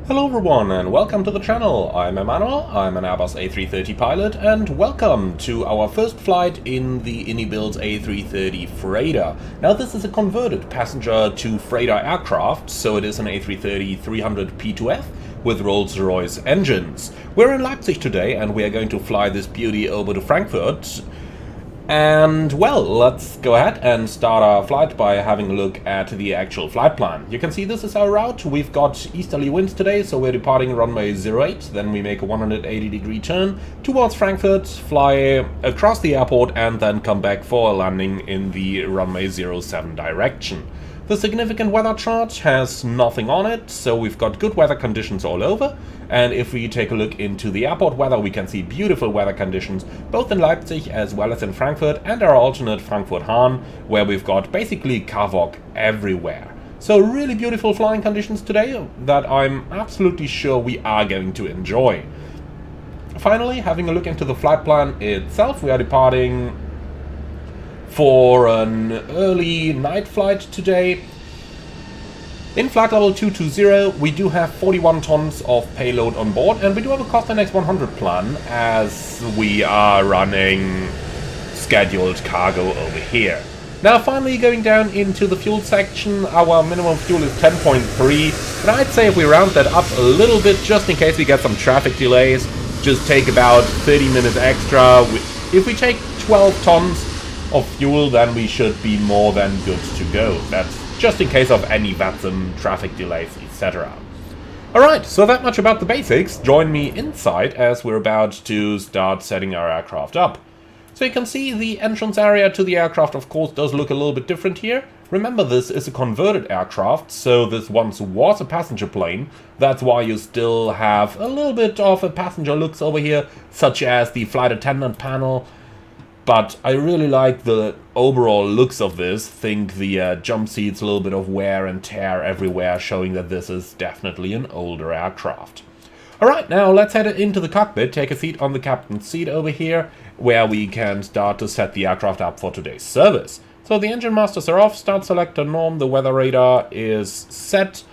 Hello everyone and welcome to the channel. I'm Emmanuel, I'm an Airbus A330 pilot, and welcome to our first flight in the IndyBuild A330 freighter. Now this is a converted passenger to freighter aircraft, so it is an A330-300 P2F with Rolls-Royce engines. We're in Leipzig today and we are going to fly this beauty over to Frankfurt. And well, let's go ahead and start our flight by having a look at the actual flight plan. You can see this is our route. We've got easterly winds today, so we're departing runway 08, then we make a 180-degree turn towards Frankfurt, fly across the airport, and then come back for a landing in the runway 07 direction. The significant weather chart has nothing on it, so we've got good weather conditions all over. And if we take a look into the airport weather, we can see beautiful weather conditions both in Leipzig as well as in Frankfurt and our alternate Frankfurt-Hahn, where we've got basically Kavok everywhere. So really beautiful flying conditions today that I'm absolutely sure we are going to enjoy. Finally, having a look into the flight plan itself, we are departing for an early night flight today. In flight level 220, we do have 41 tons of payload on board, and we do have a Costa X100 plan as we are running scheduled cargo over here. Now finally going down into the fuel section, our minimum fuel is 10.3, and I'd say if we round that up a little bit just in case we get some traffic delays, just take about 30 minutes extra. If we take 12 tons of fuel, then we should be more than good to go. That's just in case of any VATSIM traffic delays, etc. Alright, so that much about the basics. Join me inside as we're about to start setting our aircraft up. So you can see the entrance area to the aircraft, of course, does look a little bit different here. Remember, this is a converted aircraft, so this once was a passenger plane. That's why you still have a little bit of a passenger looks over here, such as the flight attendant panel. But I really like the overall looks of this. Think the jump seats, a little bit of wear and tear everywhere, showing that this is definitely an older aircraft. Alright, now let's head into the cockpit, take a seat on the captain's seat over here, where we can start to set the aircraft up for today's service. So the engine masters are off, start selector norm, the weather radar is set,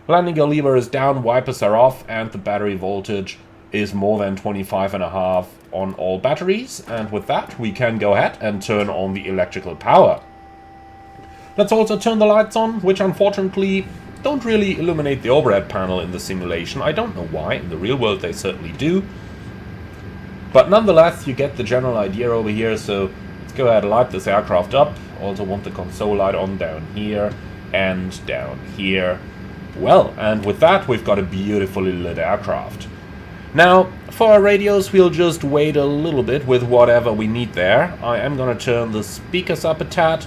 landing gear lever is down, wipers are off, and the battery voltage is more than 25.5 on all batteries, and with that we can go ahead and turn on the electrical power. Let's also turn the lights on, which unfortunately don't really illuminate the overhead panel in the simulation. I don't know why, in the real world they certainly do. But nonetheless, you get the general idea over here, so let's go ahead and light this aircraft up. Also want the console light on down here and down here. Well, and with that we've got a beautifully lit aircraft. Now, for our radios, we'll just wait a little bit with whatever we need there. I am going to turn the speakers up a tad.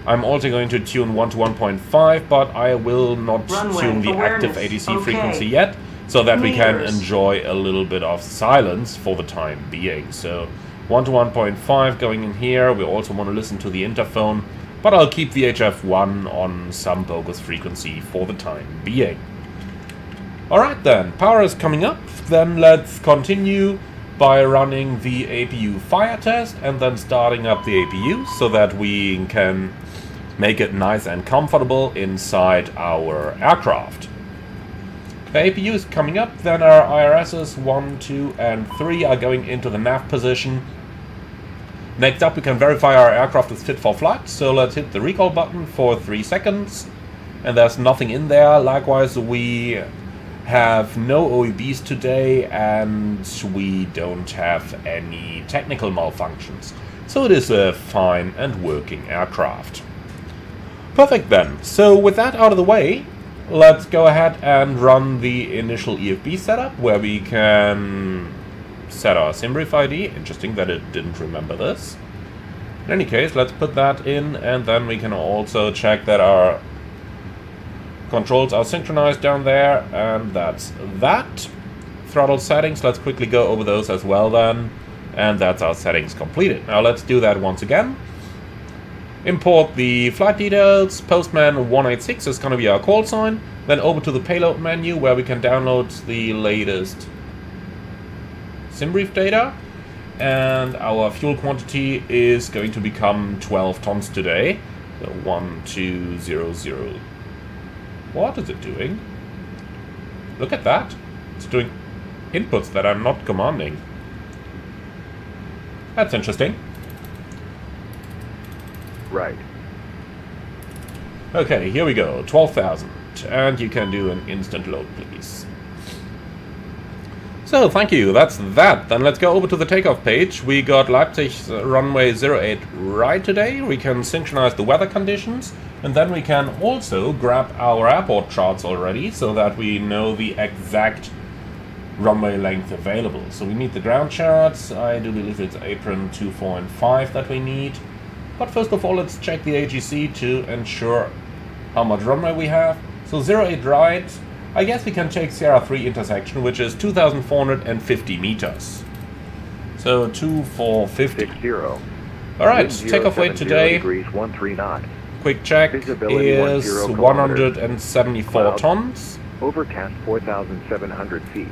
I'm also going to tune 1 to 1.5, but I will not tune the active ADC frequency yet, so that we can enjoy a little bit of silence for the time being. So 1 to 1.5 going in here. We also want to listen to the interphone, but I'll keep the HF1 on some bogus frequency for the time being. Alright then, power is coming up. Then let's continue by running the APU fire test and then starting up the APU so that we can make it nice and comfortable inside our aircraft. The APU is coming up, then our IRSs 1, 2 and 3 are going into the nav position. Next up we can verify our aircraft is fit for flight, so let's hit the recall button for 3 seconds. And there's nothing in there. Likewise, we have no OEBs today and we don't have any technical malfunctions. So it is a fine and working aircraft. Perfect then. So with that out of the way, let's go ahead and run the initial EFB setup where we can set our SimBrief ID. Interesting that it didn't remember this. In any case, let's put that in and then we can also check that our controls are synchronized down there, and that's that. Throttle settings, let's quickly go over those as well then. And that's our settings completed. Now let's do that once again. Import the flight details. Postman 186 is going to be our call sign. Then over to the payload menu where we can download the latest SimBrief data. And our fuel quantity is going to become 12 tons today. So 1200. What is it doing? look at that. It's doing inputs that I'm not commanding. That's interesting. Right. Okay, here we go. 12,000. And you can do an instant load, please. So, thank you. That's that. Then let's go over to the takeoff page. We got Leipzig runway 08 right today. We can synchronize the weather conditions. And then we can also grab our airport charts already, so that we know the exact runway length available. So we need the ground charts. I do believe it's apron 2, 4, and 5 that we need. But first of all, let's check the AGC to ensure how much runway we have. So 08 right. I guess we can take Sierra 3 intersection, which is 2,450 meters. So 2450. 60. Alright, takeoff weight today. Degrees, 13 knots. Quick check Visibility is 10 174 Clouds. tons. Overcast 4,700 feet.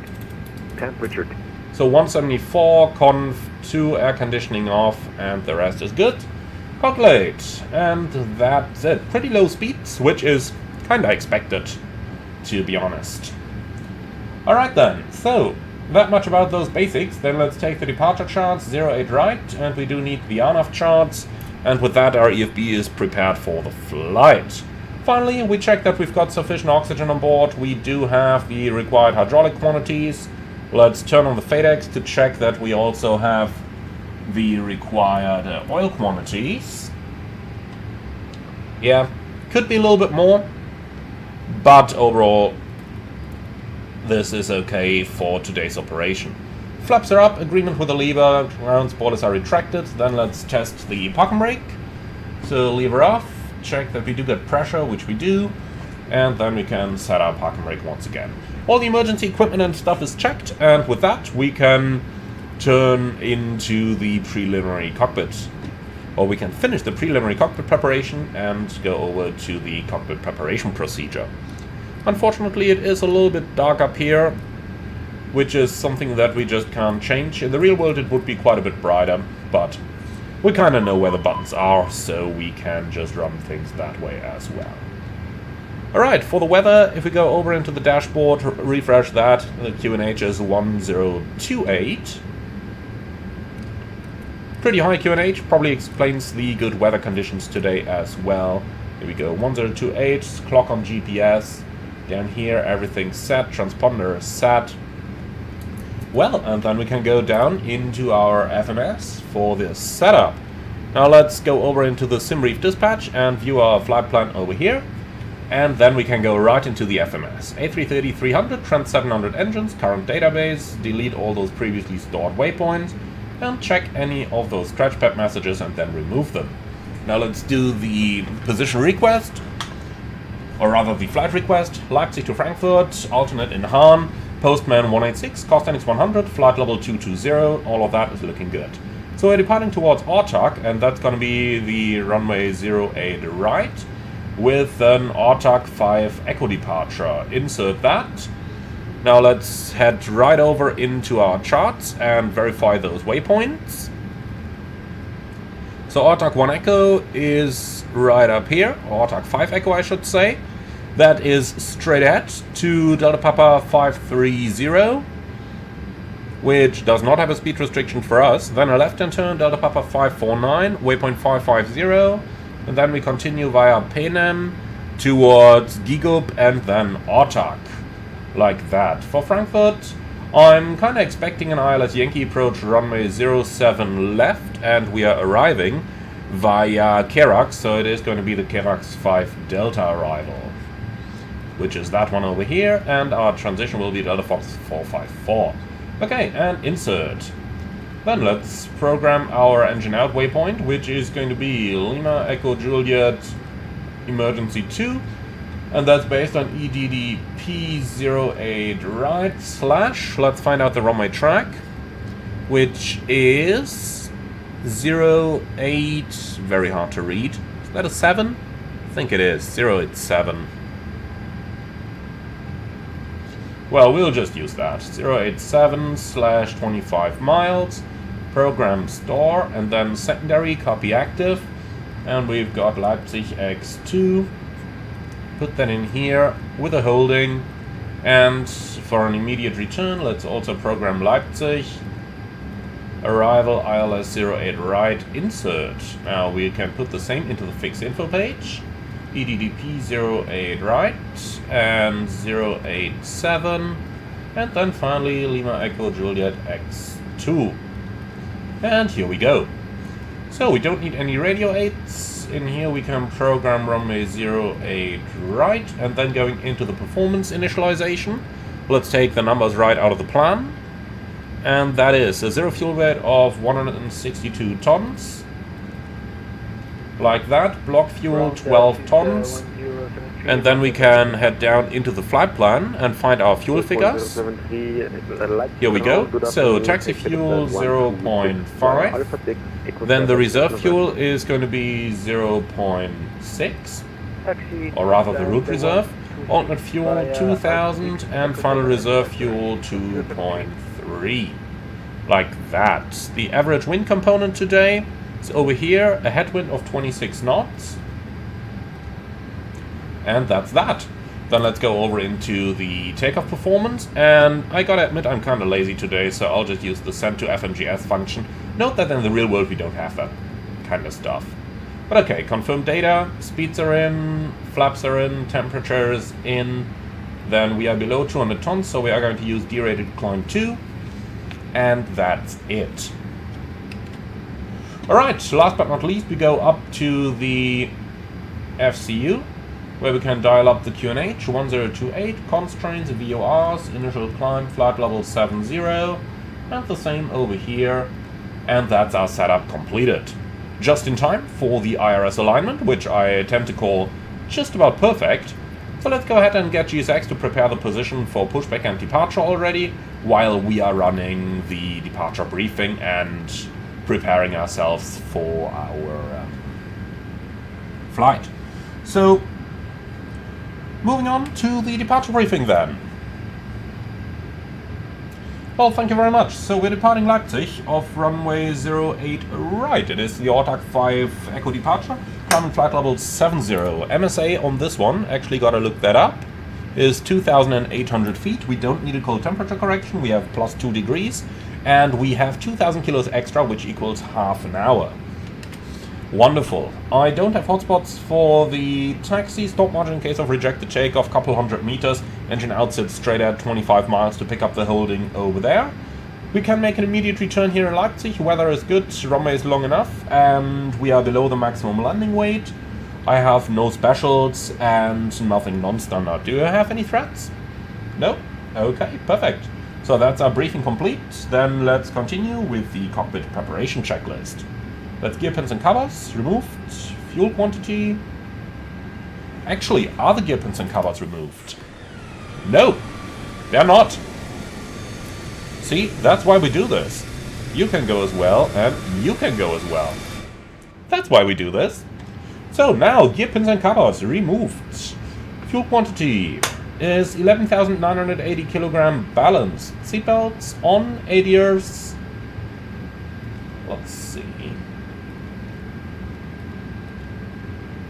Temperature. So 174, conv 2, air conditioning off, and the rest is good. Calculate, and that's it. Pretty low speeds, which is kinda expected, to be honest. Alright then, so that much about those basics. Then let's take the departure charts, 08 right, and we do need the RNAV charts, and with that our EFB is prepared for the flight. Finally, we check that we've got sufficient oxygen on board. We do have the required hydraulic quantities. Let's turn on the FADEX to check that we also have the required oil quantities. Yeah, could be a little bit more, but overall this is okay for today's operation. Flaps are up, agreement with the lever, ground spoilers are retracted. Then let's test the parking brake. So lever off, check that we do get pressure, which we do, and then we can set our parking brake once again. All the emergency equipment and stuff is checked, and with that we can turn into the preliminary cockpit. Or we can finish the preliminary cockpit preparation and go over to the cockpit preparation procedure. Unfortunately, it is a little bit dark up here, which is something that we just can't change. In the real world it would be quite a bit brighter, but we kind of know where the buttons are, so we can just run things that way as well. Alright, for the weather, if we go over into the dashboard, refresh that, the QNH is 1028. Pretty high QNH, probably explains the good weather conditions today as well. Here we go, 1028, clock on GPS. Down here, everything's set, transponder is set. Well, and then we can go down into our FMS for this setup. Now let's go over into the SimRief dispatch and view our flight plan over here. And then we can go right into the FMS. A330-300, Trent 700 engines, current database, delete all those previously stored waypoints, and check any of those scratch pad messages and then remove them. Now let's do the position request, or rather the flight request. Leipzig to Frankfurt, alternate in Hahn, Postman 186, cost NX 100, flight level 220, all of that is looking good. So we're departing towards ARTAC, and that's going to be the runway 08 right, with an ARTAC 5 echo departure. Insert that. Now let's head right over into our charts and verify those waypoints. So ARTAC 1 echo is right up here, or ARTAC 5 echo I should say. That is straight ahead to Delta Papa 530, which does not have a speed restriction for us. Then a left-hand turn, Delta Papa 549, waypoint 550, and then we continue via Penem towards Gigup and then ARTAC, like that. For Frankfurt, I'm kind of expecting an ILS Yankee approach runway 07 left, and we are arriving via Kerax, so it is going to be the Kerax 5 Delta arrival, which is that one over here, and our transition will be Delta Fox 454. Okay, and insert. Then let's program our engine out waypoint, which is going to be Lima Echo Juliet Emergency 2, and that's based on EDDP08 right / let's find out the runway track, which is 08, very hard to read. Is that a 7? I think it is, 087. Well, we'll just use that. 087/25 miles. Program store, and then secondary, copy active. And we've got Leipzig X2. Put that in here with a holding. And for an immediate return, let's also program Leipzig. Arrival ILS 08 right, insert. Now we can put the same into the fixed info page. EDDP 08 right and 087. And then finally Lima Echo Juliet X2. And here we go. So we don't need any radio aids. In here we can program runway 08 right, and then going into the performance initialization, let's take the numbers right out of the plan. And that is a zero fuel weight of 162 tons. Like that. Block fuel 12 tons. And then we can head down into the flight plan and find our fuel figures. Here we go. So taxi fuel 0.5. Then the reserve fuel is going to be 0.6. Or rather the route reserve. Alternate fuel 2000 and final reserve fuel 2.3. Like that. The average wind component today is over here, a headwind of 26 knots. And that's that. Then let's go over into the takeoff performance, and I gotta admit I'm kinda lazy today, so I'll just use the send to FMGS function. Note that in the real world we don't have that kind of stuff. But okay, confirm data, speeds are in, flaps are in, temperatures in, then we are below 200 tons, so we are going to use derated climb 2, and that's it. Alright, last but not least, we go up to the FCU, where we can dial up the QNH 1028, constraints, VORs, initial climb, flight level 70, and the same over here, and that's our setup completed. Just in time for the IRS alignment, which I tend to call just about perfect. So let's go ahead and get GSX to prepare the position for pushback and departure already, while we are running the departure briefing and preparing ourselves for our flight. So, moving on to the departure briefing then. Well, thank you very much. So we're departing Leipzig off runway 08 right. It is the AUTAC 5 Echo departure, climbing flight level 70. MSA on this one, actually gotta look that up, is 2,800 feet. We don't need a cold temperature correction, we have plus 2 degrees, and we have 2,000 kilos extra, which equals half an hour. Wonderful. I don't have hotspots for the taxi. Stop margin in case of rejected takeoff, couple hundred meters. Engine outsits straight at 25 miles to pick up the holding over there. We can make an immediate return here in Leipzig. Weather is good, runway is long enough, and we are below the maximum landing weight. I have no specials and nothing non-standard. Do you have any threats? No? Okay, perfect. So that's our briefing complete. Then let's continue with the cockpit preparation checklist. Let's gear pins and covers removed. Fuel quantity. Actually, are the gear pins and covers removed? No, they're not. See, that's why we do this. You can go as well, and you can go as well. That's why we do this. So now, gear pins and covers removed. Fuel quantity is 11,980 kilogram balanced. Seatbelts on, ADRs. Let's see.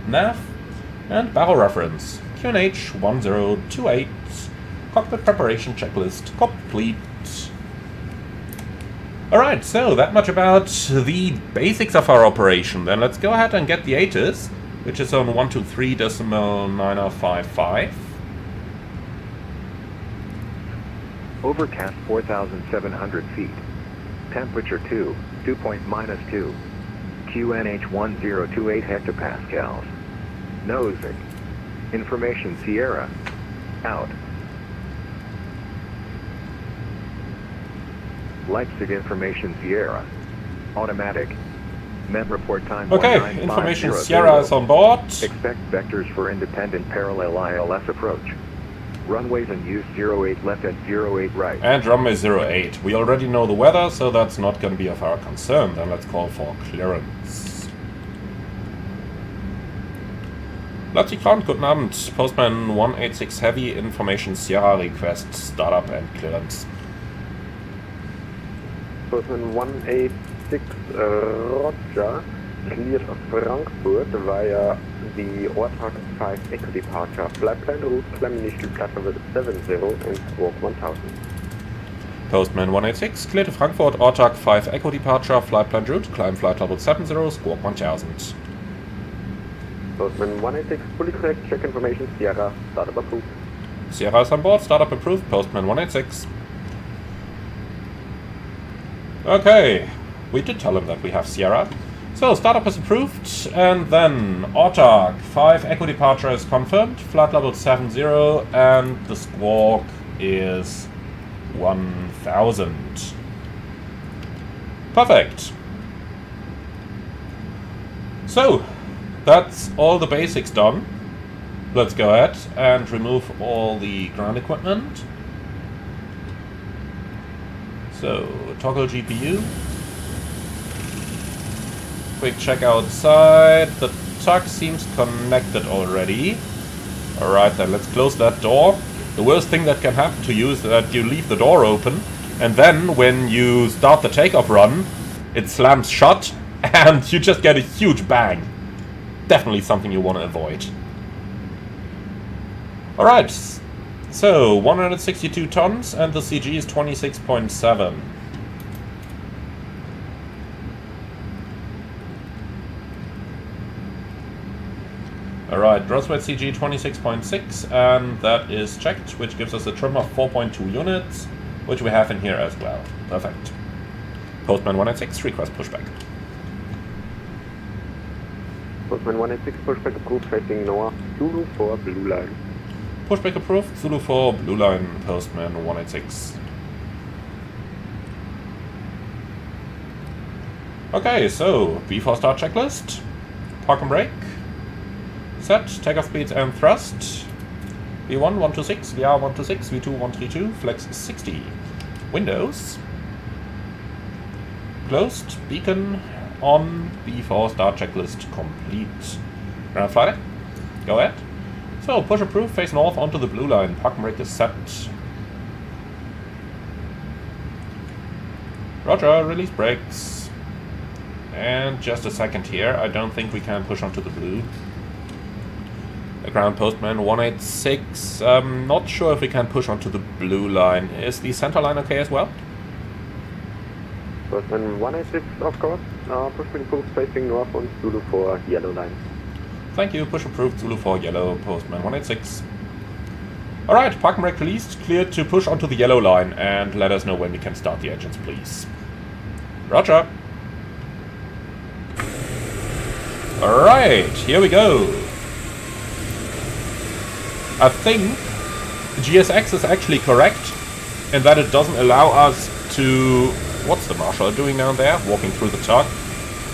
Nav and barrel reference. QNH 1028. Cockpit preparation checklist complete. Alright, so that much about the basics of our operation. Then let's go ahead and get the ATIS, which is on 123.9055. Overcast 4,700 feet. Temperature 2 -2. QNH 1028 hectopascals. Nosing. Information Sierra. Out. Leipzig Information Sierra. Automatic. Met report time. Okay, Information Sierra is on board. Expect vectors for independent parallel ILS approach. Runways in use 08 left and 08 right. And runway 08. We already know the weather, so that's not going to be of our concern. Then let's call for clearance. Leipzig Ground, guten Abend. Postman 186 Heavy, Information Sierra request, startup and clearance. Postman 186 Roger, cleared of Frankfurt via the AUTAC 5 Echo departure, flight plan route, climb initial platform with 70 and squawk 1000. Postman 186, clear to Frankfurt, ARTAC 5 Echo departure, flight plan route, climb flight level 70, squawk 1000. Postman 186, fully correct, check information, Sierra, startup approved. Sierra is on board, startup approved, Postman 186. Okay, we did tell him that we have Sierra. So, startup is approved, and then ARTAC 5 Echo departure is confirmed, flight level 70, and the squawk is 1000. Perfect. So, that's all the basics done. Let's go ahead and remove all the ground equipment. So, toggle GPU. Quick check outside. The tug seems connected already. Alright, then let's close that door. The worst thing that can happen to you is that you leave the door open, and then when you start the takeoff run, it slams shut, and you just get a huge bang. Definitely something you want to avoid. Alright, so 162 tons, and the CG is 26.7. Alright, gross weight CG 26.6, and that is checked, which gives us a trim of 4.2 units, which we have in here as well. Perfect. Postman 186, request pushback. Postman 186, pushback approved, facing north, Zulu for blue line. Pushback approved, Zulu 4, blue line, Postman 186. Okay, so, V4 start checklist, park and brake. Set, takeoff speeds and thrust. V1 126, VR 126, V2 132, flex 60. Windows. Closed, beacon on, V4 start checklist complete. Ground fighter, go ahead. So, push approved, face north onto the blue line, park and brake is set. Roger, release brakes. And just a second here, I don't think we can push onto the blue. Ground Postman 186, not sure if we can push onto the blue line. Is the center line okay as well? Postman 186, of course, pushback approved, facing north on Zulu for yellow line. Thank you, push approved, Zulu 4 yellow, Postman 186. Alright, park and brake released, cleared to push onto the yellow line, and let us know when we can start the engines, please. Roger. Alright, here we go. I think GSX is actually correct in that it doesn't allow us to... What's the marshal doing down there? Walking through the tug.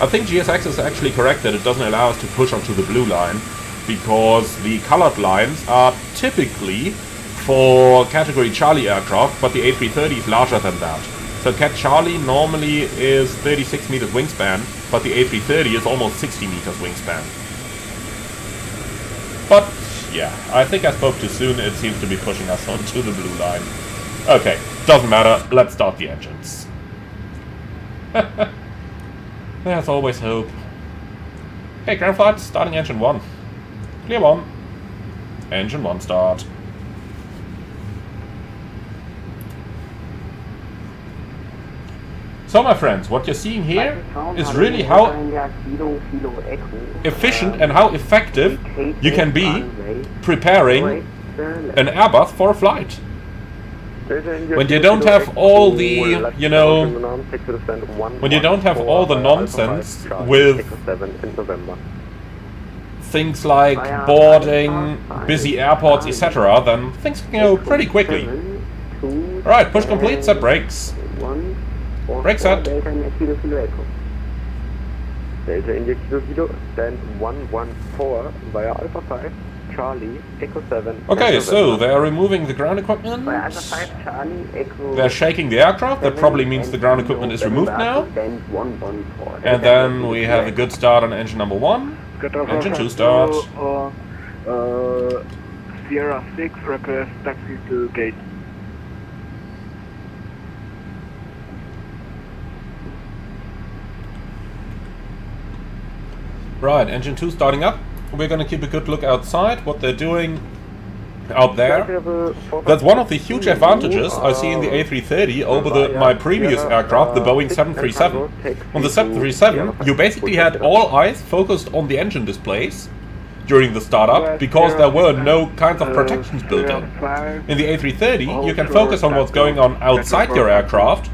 I think GSX is actually correct that it doesn't allow us to push onto the blue line, because the colored lines are typically for category Charlie aircraft, but the A330 is larger than that. So Cat Charlie normally is 36 meters wingspan, but the A330 is almost 60 meters wingspan. But yeah, I think I spoke too soon. It seems to be pushing us onto the blue line. Okay, doesn't matter. Let's start the engines. There's always hope. Hey, ground flight, starting engine 1. Clear 1. Engine 1 start. So my friends, what you're seeing here is really how efficient and how effective you can be preparing an Airbus for a flight. When you don't have all the, you know, when you don't have all the nonsense with things like boarding, busy airports, etc., then things can go pretty quickly. Alright, push complete, set brakes. Brake set. Delta India Kilo Kilo, stand 114 via Alpha 5, Charlie, Echo 7. Okay, so they are removing the ground equipment. They're shaking the aircraft. That probably means the ground equipment is removed now. And then we have a good start on engine number 1. Engine 2 start. Sierra 6, request taxi to gate. Right, engine 2 starting up. we're gonna keep a good look outside, what they're doing out there. That's one of the huge advantages I see in the A330 over my previous aircraft, the Boeing 737. On the 737, you basically had all eyes focused on the engine displays during the startup, because there were no kinds of protections built in. In the A330, you can focus on what's going on outside your aircraft,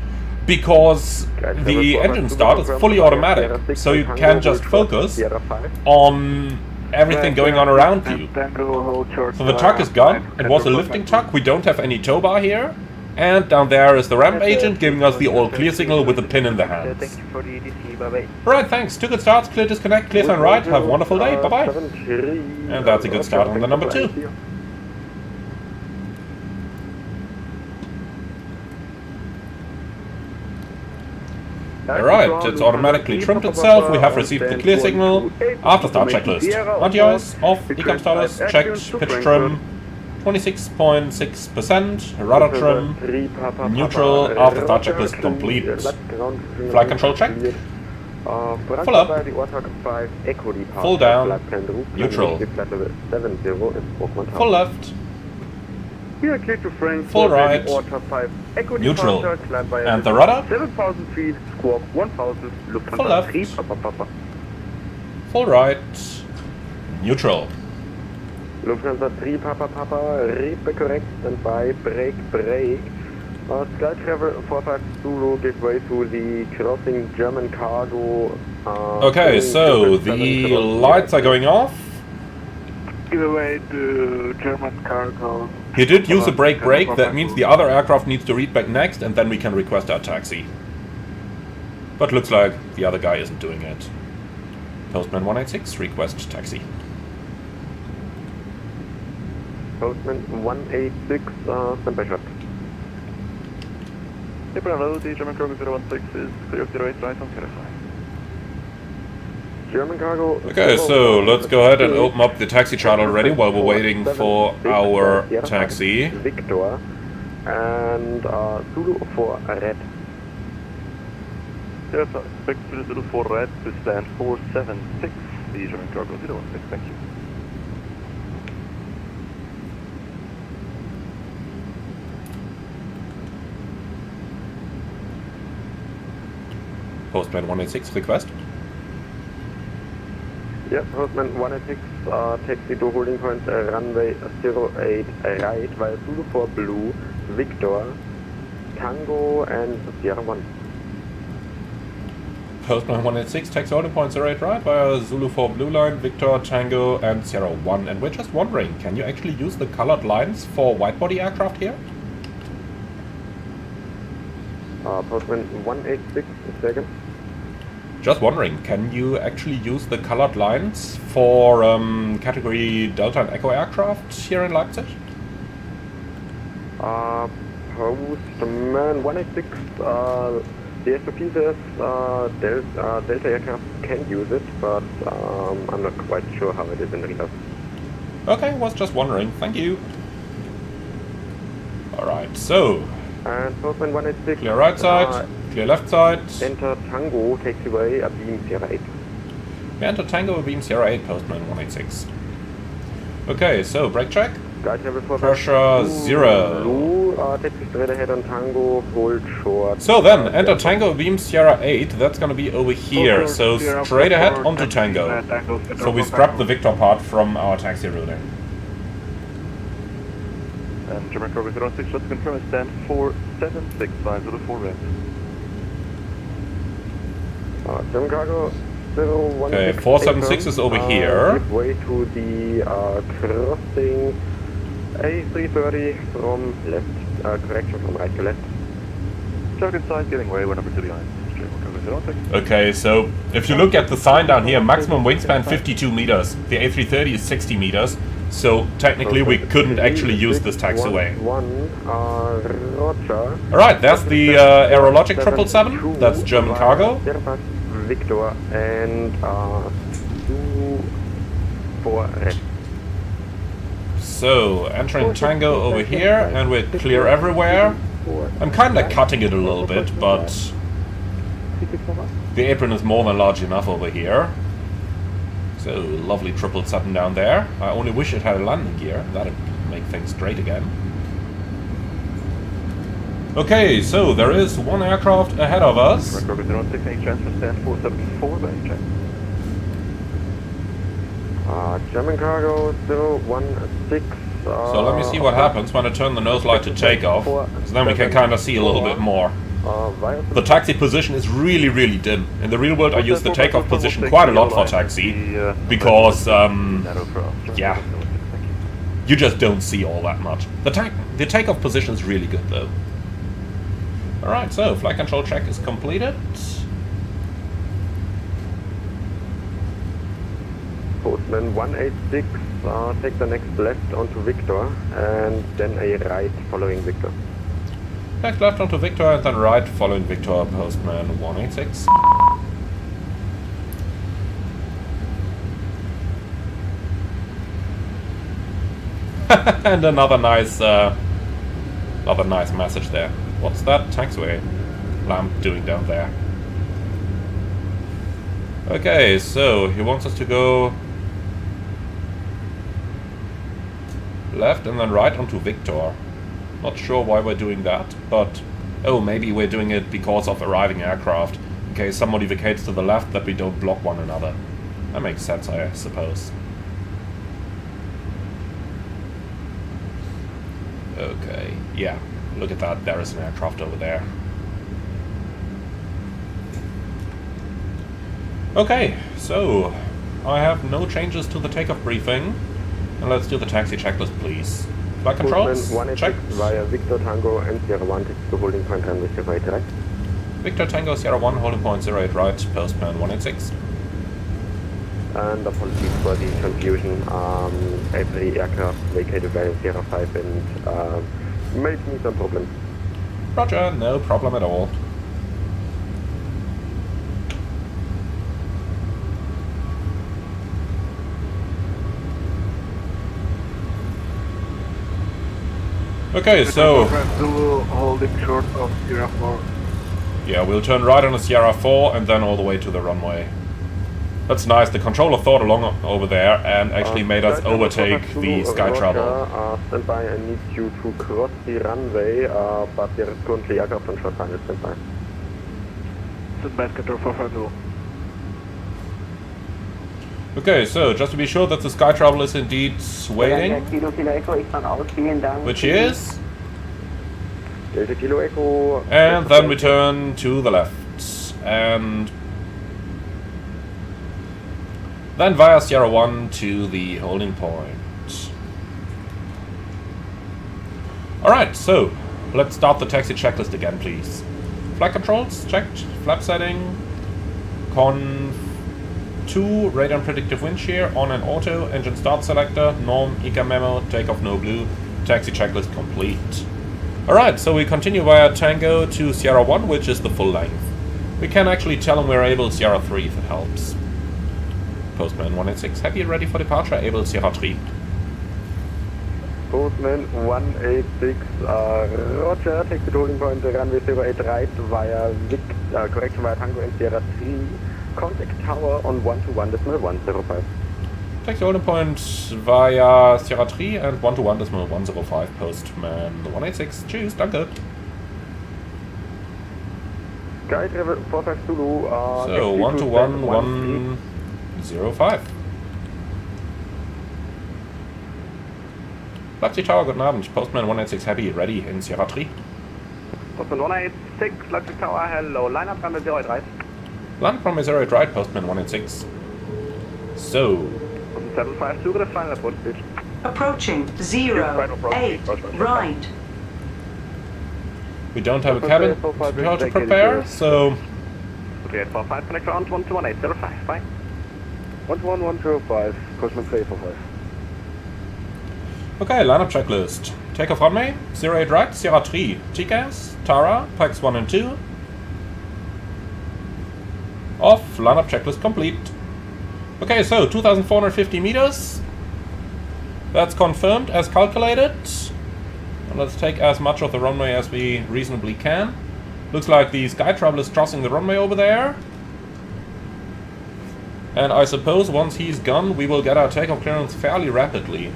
because the engine start is fully automatic, so you can just focus on everything going on around you. So the tuck is gone. It was a lifting tuck. We don't have any tow bar here. And down there is the ramp agent giving us the all clear signal with a pin in the hands. Thank you for the EDC, bye bye. Right, thanks. 2 good starts, clear disconnect, clear turn right. Have a wonderful day. Bye bye. And that's a good start on the number 2. Alright, it's automatically trimmed itself. We have received the clear signal. After start checklist. Anti-ice, off, decam status, checked, pitch trim, 26.6%, rudder trim, neutral, after start checklist completed. Flight control checked. Full up, full down, neutral, full left, We are clear to Frankfurt, full right, Order 5, Echo neutral, departure, climb via and the rudder, 7,000 feet, squawk 1,000, Lufthansa full left, 3, Papa. full right, neutral. Lufthansa 3 Papa, read the correct, stand by, brake. Sky travel 45 Zulu, give way to the crossing German cargo. Okay, so the lights are going off. Give away to German cargo. He did use a brake, that means the other aircraft needs to read back next, and then we can request our taxi. But looks like the other guy isn't doing it. Postman 186, request taxi. Postman 186, stand by shot. Hello, the German cargo 016 is clear of 08 right on verify. German cargo. Okay, so let's go ahead and open up the taxi chart already while we're waiting for our taxi. Victor and Zulu for red. Yes, I expect the Zulu for red to stand 476, the German cargo 016, thank you. Postman 186, request. Yeah, Postman 186, taxi to holding point runway 08 right via Zulu for blue, Victor, Tango and Sierra 1. Postman 186, taxi holding point 08 right via Zulu 4 blue line, Victor, Tango and Sierra 1. And we're just wondering, can you actually use the colored lines for wide-body aircraft here? Postman 186, second. Just wondering, can you actually use the colored lines for category Delta and Echo aircraft here in Leipzig? Postman 186, the SOP says Delta aircraft can use it, but I'm not quite sure how it is in real life. Okay, was just wondering, thank you. Alright, so And Postman 186. clear right side, clear left side. Enter Tango, takes away a beam Sierra 8. We enter Tango, beam Sierra 8, Postman 186. Okay, so brake check. Guide level 4. Pressure 0. Blue, taxi straight ahead on Tango, hold short. So then, enter Tango, beam Sierra 8, that's gonna be over here, so straight ahead onto Tango. So we scrapped the Victor part from our taxi routing. And German cargo 06, let's confirm it stand 476 by Zulu 4 red. German cargo 016. Okay, 476 is over here. Give way to the crossing A330 from left. Correction from right to left. Check inside, getting way, we're number 2 behind. German cargo 06. Okay, so if you look at the sign down here, maximum wingspan 52 meters. The A330 is 60 meters. So technically we couldn't actually use this taxiway. Roger. Alright, there's the Aerologic 777, that's German cargo. Victor and 2 for red. So, entering Tango over here, and we're clear everywhere. I'm kinda cutting it a little bit, but the apron is more than large enough over here. So, lovely triple sudden down there. I only wish it had a landing gear. That'd make things great again. Okay, so there is one aircraft ahead of us. Record 068, transfer stand 474, by check. German cargo 016. So let me see what happens when I turn the nose light to takeoff. So then we can kind of see a little bit more. The taxi position is really, really dim. In the real world, I use the takeoff position quite a lot for taxi, because, yeah, you just don't see all that much. The takeoff position is really good, though. Alright, so flight control check is completed. Postman 186, take the next left onto Victor, and then a right following Victor. Next left onto Victor, and then right following Victor, Postman 186. And another nice message there. What's that taxiway lamp doing down there? Okay, so he wants us to go left and then right onto Victor. Not sure why we're doing that, but oh, maybe we're doing it because of arriving aircraft, in case some modificates to the left that we don't block one another. That makes sense, I suppose. Okay, yeah, look at that, there is an aircraft over there. Okay, so I have no changes to the takeoff briefing, and let's do the taxi checklist, please. Flight controls, check. Via Victor Tango and Sierra 1, take the holding point runway 08 right. Victor Tango Sierra 1, holding point 08 right, Postman 186. And apologies for the confusion. Every aircraft vacated by Sierra 5 and made me some problems. Roger, no problem at all. Okay, so holding short of Sierra 4. yeah, we'll turn right on the Sierra 4 and then all the way to the runway. That's nice. The controller thought along over there and actually made us overtake the Sky Trouble. Stand by, I need you to cross the runway, but there is currently aircraft on short final. Stand by. Stand by, control 452. Okay, so just to be sure that the Sky Trouble is indeed waiting, which he is, Delta Kilo Echo. and then we turn to the left, and then via Sierra 1 to the holding point. Alright, so let's start the taxi checklist again, please. Flight controls, checked. Flap setting. Conf 2, radar and predictive wind shear, on and auto, engine start selector, norm, ECA memo, takeoff no blue, taxi checklist complete. Alright, so we continue via Tango to Sierra 1, which is the full length. We can actually tell him we're able Sierra 3 if it helps. Postman 186, happy and ready for departure, able Sierra 3. Postman 186, roger, take the holding point, runway 08 right via correction via Tango and Sierra 3, contact tower on 121.105. Take the holding point via Sierra 3 and 121.105, Postman 186, tschüss, danke. Sky Travel 45 Zulu, So 121.105. Leipzig Tower, guten Abend. Postman 186 happy, ready in Sierra 3. Postman 186, Leipzig Tower, hello. Line up runway 08 right. Line up runway 08 right, Postman 186. So, 75, Zugriff, final approach, please. Approaching 08 right. we don't have a cabin to prepare, so 3845, connect on 121.805, bye. 121.105, Postman 345. okay, lineup checklist. Takeoff runway, 08 right, Sierra 3, TCAS, Tara, Pax 1 and 2. Off, lineup checklist complete. Okay, so 2,450 meters. That's confirmed as calculated. And let's take as much of the runway as we reasonably can. Looks like the Sky Trouble is crossing the runway over there. And I suppose once he's gone, we will get our takeoff clearance fairly rapidly.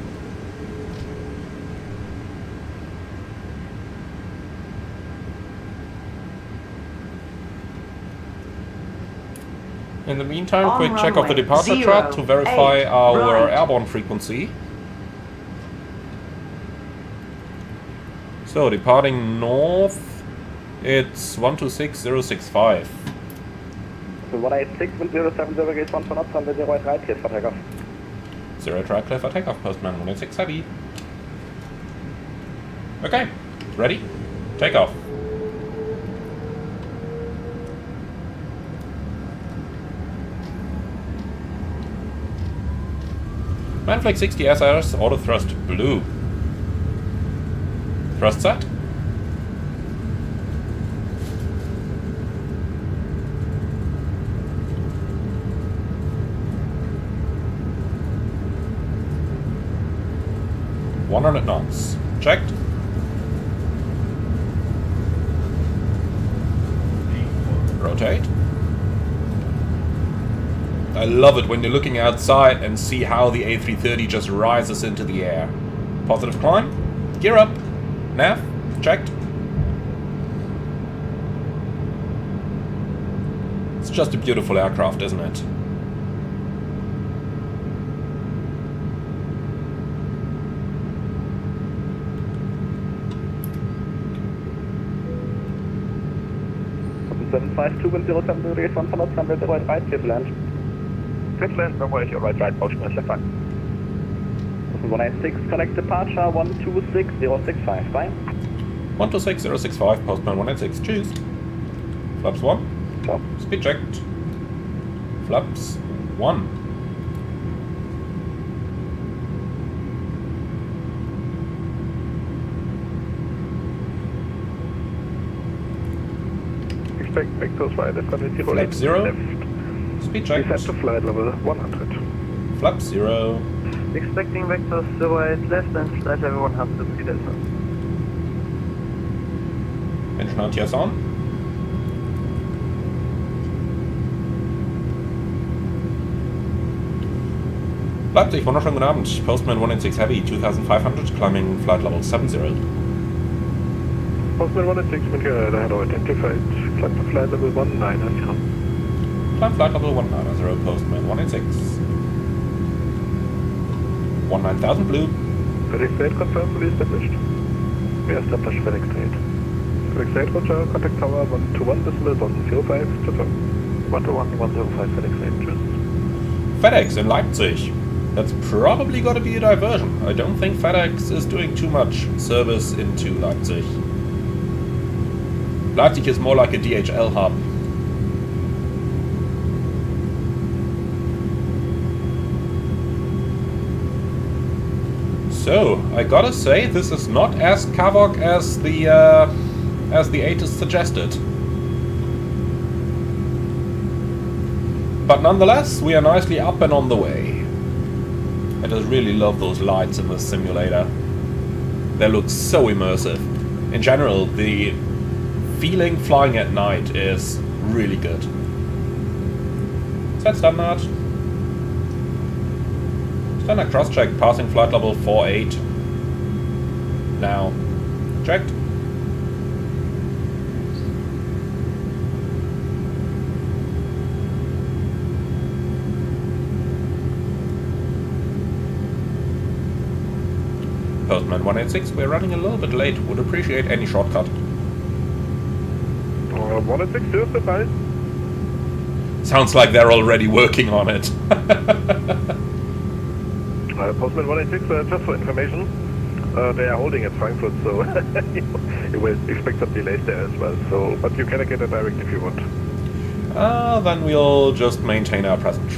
In the meantime, On quick check of the runway departure 08 chart to verify our right. airborne frequency. So, departing north, it's 126065. So 186 with 070 gates 1 for knots on the 0 right, clear for takeoff. 0 track clear for takeoff, postman 186 heavy. Okay, ready? Takeoff. Manflex 60 SRS, auto thrust blue. Thrust set. .100 knots. Checked. Rotate. I love it when you're looking outside and see how the A330 just rises into the air. Positive climb. Gear up. Nav. Checked. It's just a beautiful aircraft, isn't it? Seven five two and 070 degrees 1 for knots on the 0 right, clear to land. Clear to land, runway, your right, Bauchmann, left 5. 186, connect departure 126065, bye. 126065, postman 186, choose. Flaps 1. Go. Speed checked. Flaps 1. Expect vectors right, left runway 0 Flap 0. left. Speed checked. Reset to flight level 100. Flap 0. Expecting vectors 08 left and flight level 100 to Delta. Engine RTS on. Leipzig, wunderschönen guten Abend. Postman 186 Heavy, 2500, climbing flight level 70. Postman 186, Montreal, I had identified. Climb to flight level 190. Climb flight level 190, postman 186. 19,000 blue. FedEx 8 confirmed, fully established. We established FedEx 8. FedEx 8, Roger, contact tower 121.105, confirm. 121.105, FedEx 8, choose. FedEx in Leipzig. That's probably got to be a diversion. I don't think FedEx is doing too much service into Leipzig. Leipzig is more like a DHL hub. So, I gotta say, this is not as Kavok as the Asus suggested. But nonetheless, we are nicely up and on the way. I just really love those lights in this simulator. They look so immersive. In general, the feeling flying at night is really good. Set standard. Standard cross-check, passing flight level 48. Now, checked. Postman 186, we're running a little bit late. Would appreciate any shortcut. 186, seriously, bye. Sounds like they're already working on it. Postman 186, just for information, they are holding at Frankfurt, so you will expect some delays there as well. So, but you can get a direct if you want. Then we'll just maintain our present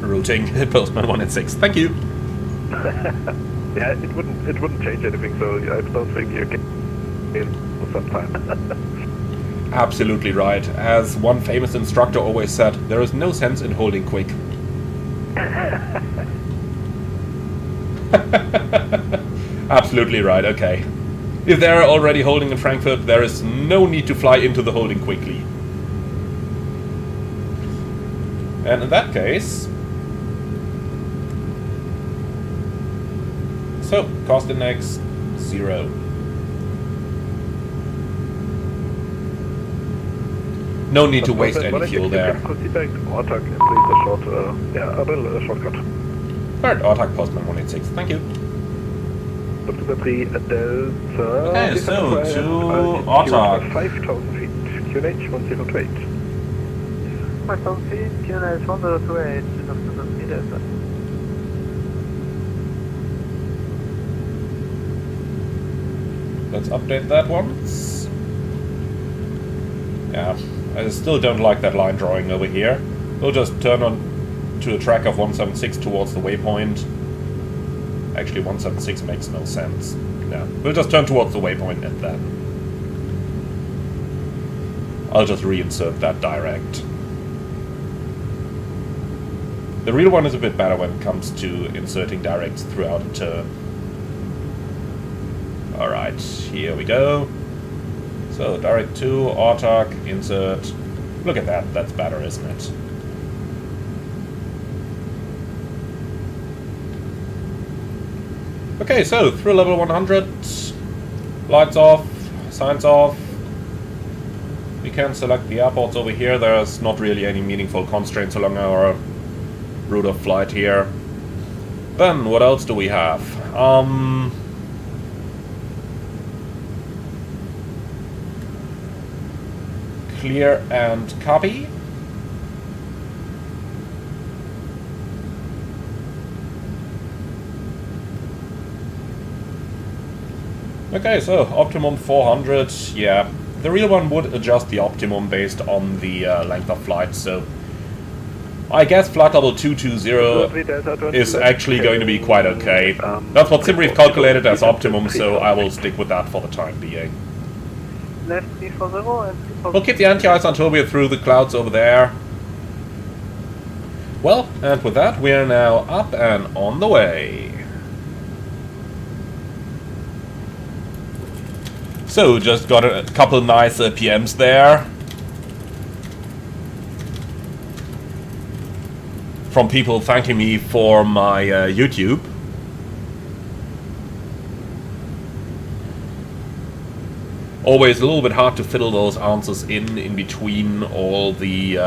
routing. Postman 186. Thank you. Yeah, it wouldn't change anything. So I don't think you can for some time. Absolutely right. As one famous instructor always said, there is no sense in holding quick. Absolutely right, okay. If they're already holding in Frankfurt, there is no need to fly into the holding quickly. And in that case, So, cost index 0. No need to waste any fuel there. Proceed back to Ortak and please a short, a shortcut. Alright, Ortak Postman 186, thank you. Lufthansa 3 Delta. Okay, so to Ortak. 5,000 feet, QNH 1028. 5,000 feet, QNH 1028, Lufthansa 3 Delta. Let's update that once. Yeah, I still don't like that line drawing over here. We'll just turn on to a track of 176 towards the waypoint. Actually, 176 makes no sense. Yeah, we'll just turn towards the waypoint and then I'll just reinsert that direct. The real one is a bit better when it comes to inserting directs throughout a turn. Alright, here we go. So, direct to, Ortak, insert. Look at that, that's better, isn't it? Okay, so, through level 100. Lights off, signs off. We can select the airports over here. There's not really any meaningful constraints along our route of flight here. Then, what else do we have? Clear and copy. Okay, so optimum 400, yeah. The real one would adjust the optimum based on the length of flight, so I guess flight level 220 is actually going to be quite okay. That's what SimBrief calculated as optimum, so I will stick with that for the time being. Left 340 and 340. We'll keep the anti-ice until we're through the clouds over there. Well, and with that, we are now up and on the way. So, just got a couple nice PMs there. From people thanking me for my YouTube. Always a little bit hard to fiddle those answers in between all the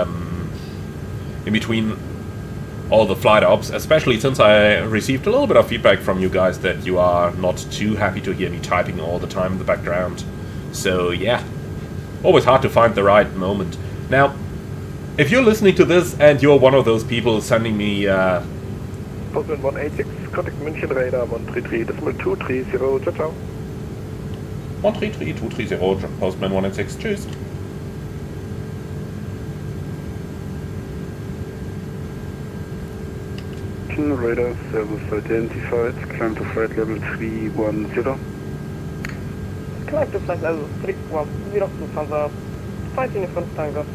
flight ops, especially since I received a little bit of feedback from you guys that you are not too happy to hear me typing all the time in the background. So yeah, always hard to find the right moment. Now, if you're listening to this and you're one of those people sending me Postman 186, contact München radar 133.230, ciao ciao. 133-230, Postman 186, tschüss. Radar service identified, climb to flight level 310. Climb to flight level 310, Lufthansa, 5 in front Tango.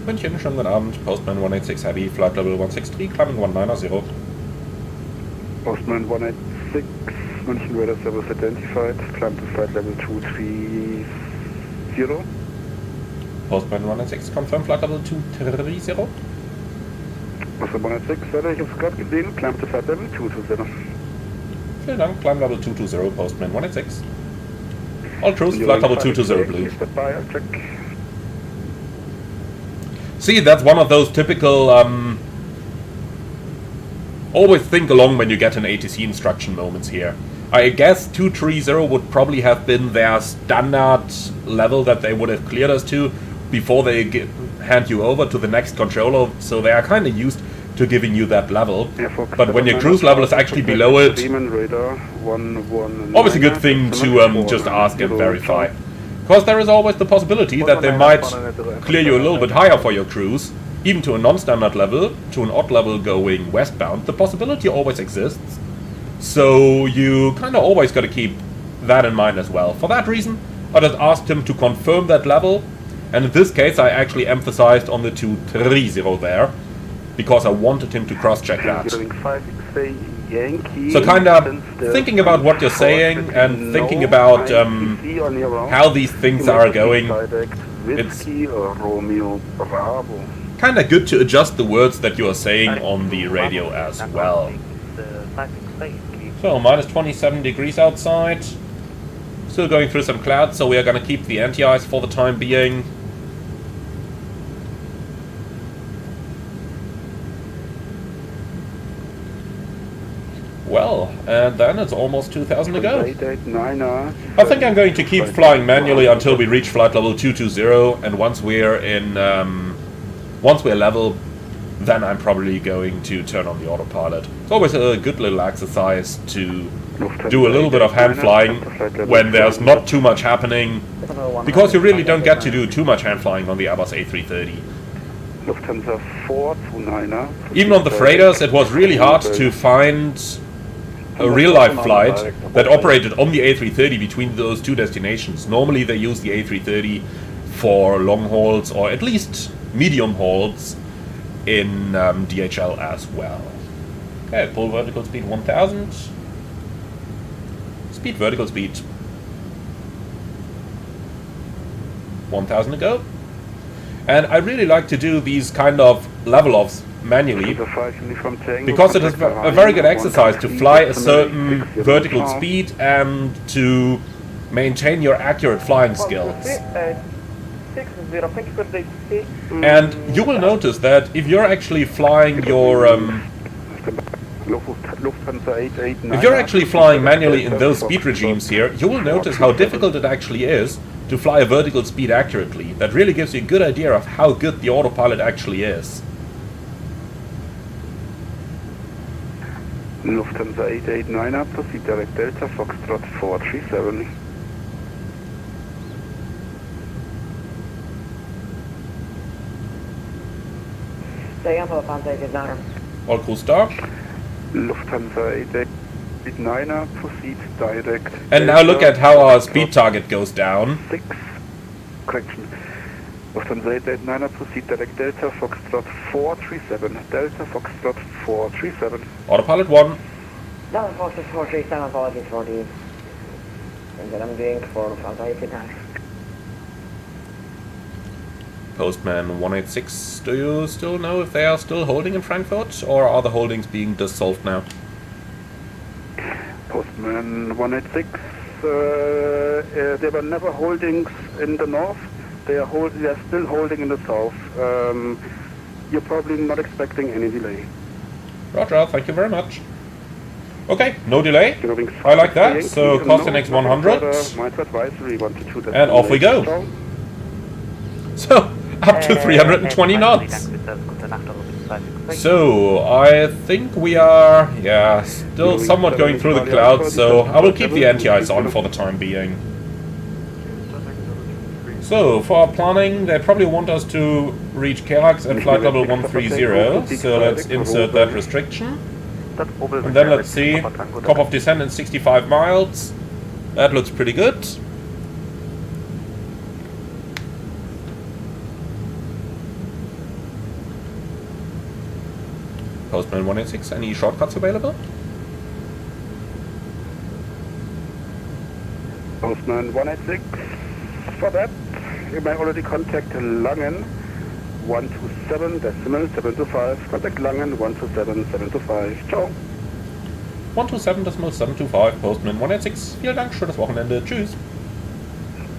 München, schönen guten Abend, Postman 186 Heavy, flight level 163, climbing 190. Postman 186, München radar service identified, climb to flight level 230. Postman 186, confirm flight level 230. Postman 186, weiter, ich hab's gerade gesehen, climb to flight level 220. Vielen Dank, climb level 220, Postman 186. All crews, flight level 220, blue. See, that's one of those typical, always think along when you get an ATC instruction moments here. I guess 230 would probably have been their standard level that they would have cleared us to before they hand you over to the next controller, so they are kind of used to giving you that level. But when your cruise level is actually below it, always a good thing to just ask and verify. Because there is always the possibility that they might clear you a little bit higher for your cruise, even to a non-standard level, to an odd level going westbound. The possibility always exists. So you kind of always got to keep that in mind as well. For that reason, I just asked him to confirm that level. And in this case, I actually emphasized on the 230 there, because I wanted him to cross-check that. So kind of thinking about what you're saying and thinking about how these things are going, it's kind of good to adjust the words that you are saying on the radio as well. So, minus 27 degrees outside. Still going through some clouds, so we are going to keep the anti-ice for the time being. Well, and then it's almost 2,000 to go. I think I'm going to keep flying manually until we reach flight level 220, and once we're level, then I'm probably going to turn on the autopilot. It's always a good little exercise to do a little bit of hand flying when there's not too much happening, because you really don't get to do too much hand flying on the Airbus A330. Lufthansa 429er. Even on the freighters, it was really hard to find a real-life flight that operated on the A330 between those two destinations. Normally they use the A330 for long hauls, or at least medium hauls, in DHL as well. Okay, full vertical speed 1000. Speed vertical speed 1000 to go. And I really like to do these kind of level-offs manually, because it is a very good exercise to fly a certain vertical speed and to maintain your accurate flying skills. And you will notice that if you're actually flying your if you're actually flying manually in those speed regimes here, you will notice how difficult it actually is to fly a vertical speed accurately. That really gives you a good idea of how good the autopilot actually is. Lufthansa 889er, proceed direct Delta, Foxtrot 437. All crew start. Lufthansa 889er, proceed direct. And now look at how our speed target goes down. 6. Correction. Lufthansa 889er, proceed direct Delta, Foxtrot 437. Delta, Foxtrot 437. Autopilot 1. Delta Foxtrot 437, apologies for the... And then I'm doing for Lufthansa 889. Postman 186, do you still know if they are still holding in Frankfurt, or are the holdings being dissolved now? Postman 186, there were never holdings in the north. They are still holding in the south. You're probably not expecting any delay. Roger, thank you very much. Okay, no delay. I like that. So cost NX 100. And off we go. So, up to 320 knots. So, I think we are, still somewhat going through the clouds, so I will keep the anti-ice on for the time being. So, for our planning, they probably want us to reach Kerax at flight level 130, so let's insert that restriction. And then let's see, cutoff descent in 65 miles. That looks pretty good. Postman 186, any shortcuts available? Postman 186, for that, you may already contact Langen 127.725, contact Langen 127.725, ciao. 127.725, Postman 186, vielen Dank, schönes Wochenende, tschüss.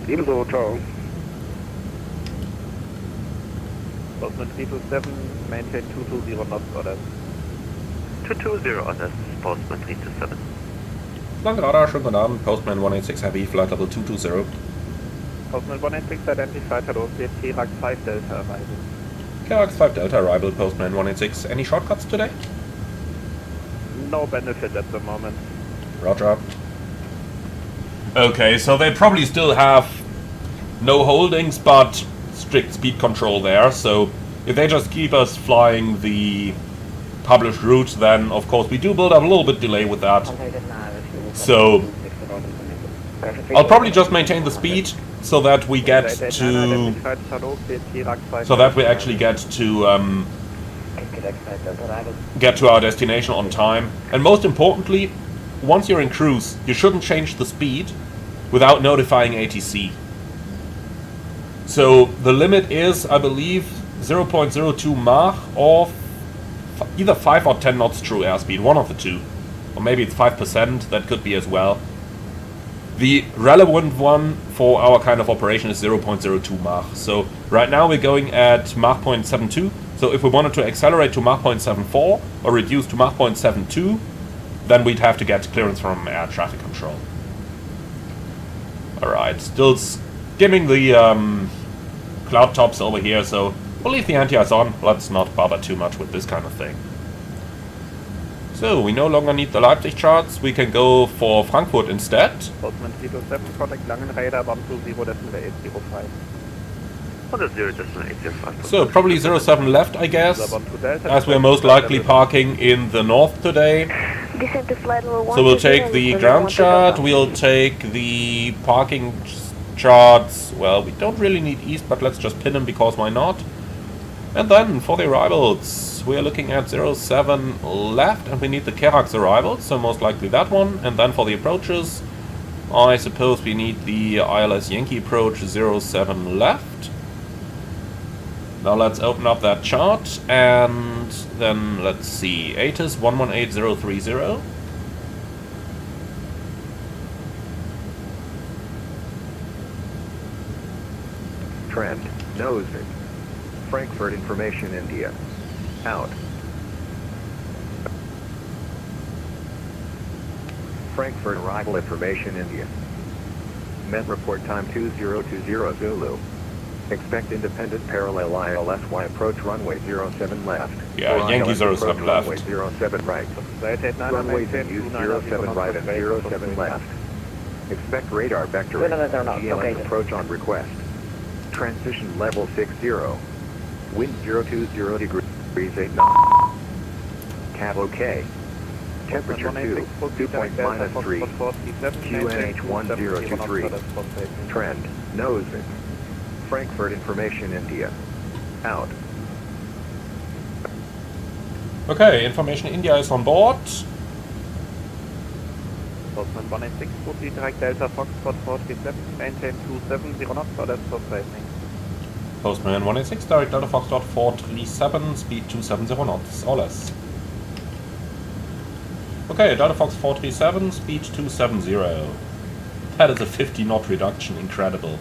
Ebenso, ciao. Postman 327, maintain 220 knots orders. 220 orders, Postman 327. Langradar, schönen guten Abend, Postman 186 Heavy, flight level 220. Postman 186 identified, hello, Kerax 5 Delta arrival. Kerax 5 Delta arrival, Postman 186, any shortcuts today? No benefit at the moment. Roger. Okay, so they probably still have no holdings, but strict speed control there, so if they just keep us flying the published route, then of course we do build up a little bit delay with that. So I'll probably just maintain the speed so that we get to get to our destination on time. And most importantly, once you're in cruise, you shouldn't change the speed without notifying ATC. So the limit is, I believe, 0.02 Mach or either 5 or 10 knots true airspeed, one of the two. Or maybe it's 5%, that could be as well. The relevant one for our kind of operation is 0.02 Mach. So right now we're going at Mach 0.72. So if we wanted to accelerate to Mach 0.74 or reduce to Mach 0.72, then we'd have to get clearance from air traffic control. Alright, still skimming the cloud tops over here, so we'll leave the anti-ice on. Let's not bother too much with this kind of thing. So, we no longer need the Leipzig charts, we can go for Frankfurt instead. Postman 327, contact Langen Radar, bomb 20 decimal 805. So, probably 07 left, I guess, as we're most likely parking in the north today. So we'll take the ground chart, we'll take the parking charts. Well, we don't really need east, but let's just pin them because why not? And then for the arrivals, we are looking at 07 left, and we need the Kerax arrivals, so most likely that one. And then for the approaches, I suppose we need the ILS Yankee approach 07 left. Now let's open up that chart, and then let's see, ATIS 118030. Trend, nosing. Frankfurt information, India. Out. Frankfurt arrival information, India. Met report time 2020 Zulu. Expect independent parallel ILSY approach runway 07 left. Yeah, Yankee 07 left. Runway 07 right. Runways in use 07 right and 07 left. Expect radar vector GLS approach on request. Transition level 60. Wind 020 degrees 8 knots. Cab OK. Temperature 2, -3. QNH 1023. Trend, nosing. Frankfurt information, India. Out. Okay, information India is on board. Postman 186, 40 direct Delta Foxtrot 437, maintain 270 knots, that's for placing. Postman 186, direct Delta Foxtrot 437, speed 270 knots, or less. Okay, Delta Fox 437, speed 270. That is a 50 knot reduction, incredible.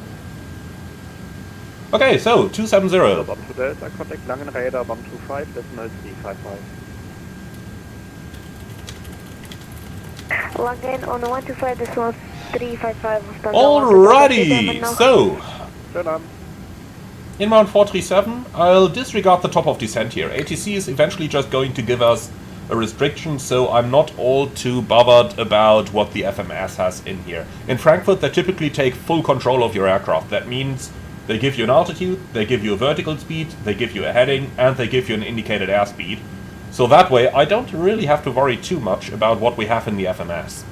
Okay, so 270. Bomb to Delta, contact Langen Radar, bomb 25, decimal 355. Langen on 125, decimal 355. Alrighty, so inbound 437, I'll disregard the top of descent here. ATC is eventually just going to give us a restriction, so I'm not all too bothered about what the FMS has in here. In Frankfurt, they typically take full control of your aircraft. That means they give you an altitude, they give you a vertical speed, they give you a heading, and they give you an indicated airspeed. So that way, I don't really have to worry too much about what we have in the FMS.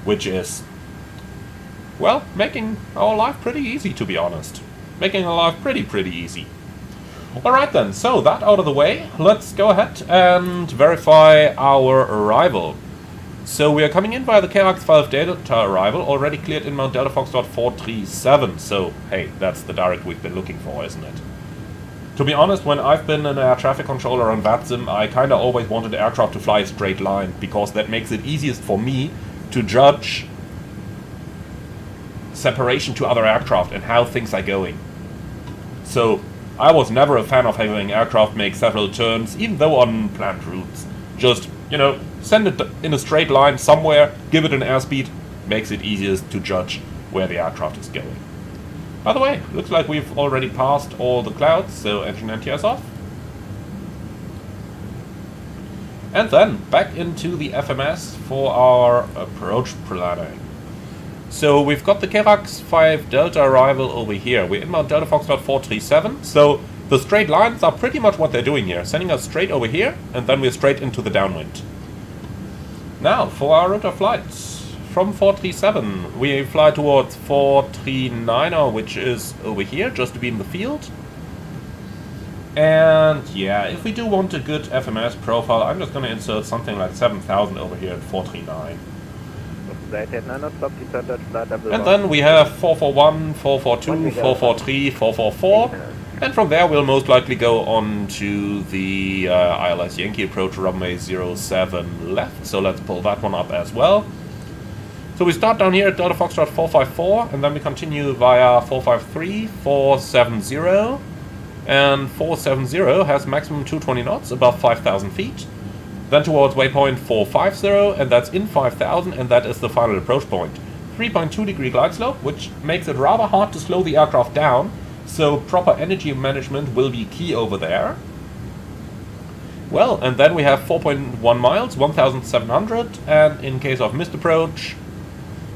Which is, well, making our life pretty easy, to be honest. Making our life pretty easy. Alright then, so that out of the way, let's go ahead and verify our arrival. So we are coming in via the Kerax 5 Delta arrival, already cleared inbound Delta Foxtrot 437. So, hey, that's the direct we've been looking for, isn't it? To be honest, when I've been an air traffic controller on VATSIM, I kinda always wanted the aircraft to fly a straight line, because that makes it easiest for me to judge separation to other aircraft and how things are going. So, I was never a fan of having aircraft make several turns, even though on planned routes. Just, you know, send it in a straight line somewhere, give it an airspeed, makes it easiest to judge where the aircraft is going. By the way, looks like we've already passed all the clouds, so engine anti-ice off. And then back into the FMS for our approach planning. So we've got the Kerax 5 Delta arrival over here. We're inbound Delta Foxtrot 437, so the straight lines are pretty much what they're doing here, sending us straight over here, and then we're straight into the downwind. Now, for our route of flights. From 437, we fly towards 439, which is over here, just to be in the field. And yeah, if we do want a good FMS profile, I'm just going to insert something like 7000 over here at 439. And then we have 441, 442, 443, 444. And from there we'll most likely go on to the ILS Yankee approach runway 07 left, so let's pull that one up as well. So we start down here at Delta Foxtrot 454, and then we continue via 453, 470, and 470 has maximum 220 knots above 5,000 feet. Then towards waypoint 450, and that's in 5,000, and that is the final approach point. 3.2 degree glide slope, which makes it rather hard to slow the aircraft down, so proper energy management will be key over there. Well, and then we have 4.1 miles, 1,700, and in case of missed approach,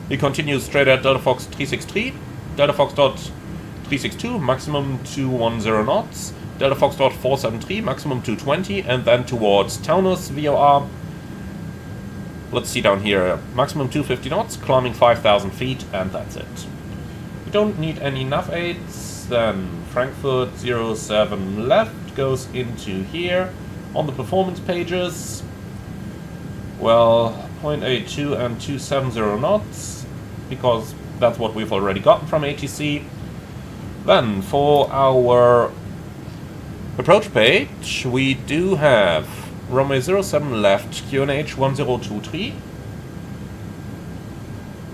we continue straight at Delta Fox 363, Delta Foxtrot 362, maximum 210 knots, Delta Foxtrot 473, maximum 220, and then towards Taunus VOR. Let's see down here, maximum 250 knots, climbing 5,000 feet, and that's it. We don't need any nav aids, then Frankfurt 07 left goes into here. On the performance pages, well, 0.82 and 270 knots, because that's what we've already gotten from ATC. Then for our approach page, we do have runway 07 left, QNH 1023.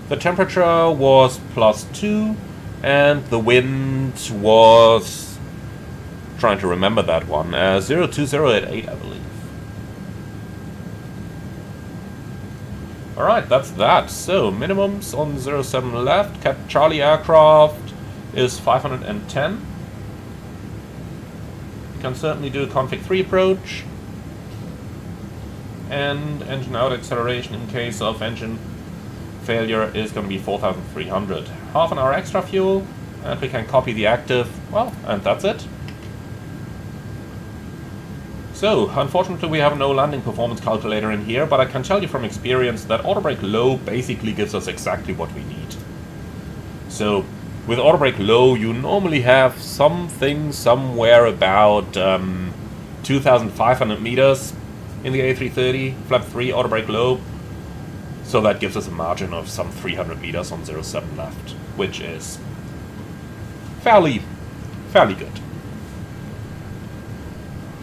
The temperature was +2, and the wind was, trying to remember that one, 020 at 8, I believe. Alright, that's that. So, minimums on 07 left, Cap Charlie aircraft is 510. You can certainly do a config 3 approach. And engine out acceleration in case of engine failure is going to be 4,300. Half an hour extra fuel, and we can copy the active, well, and that's it. So, unfortunately we have no landing performance calculator in here, but I can tell you from experience that auto brake low basically gives us exactly what we need. So, with auto brake low you normally have something somewhere about 2,500 meters in the A330, flap 3 auto brake low. So that gives us a margin of some 300 meters on 07 left, which is fairly good.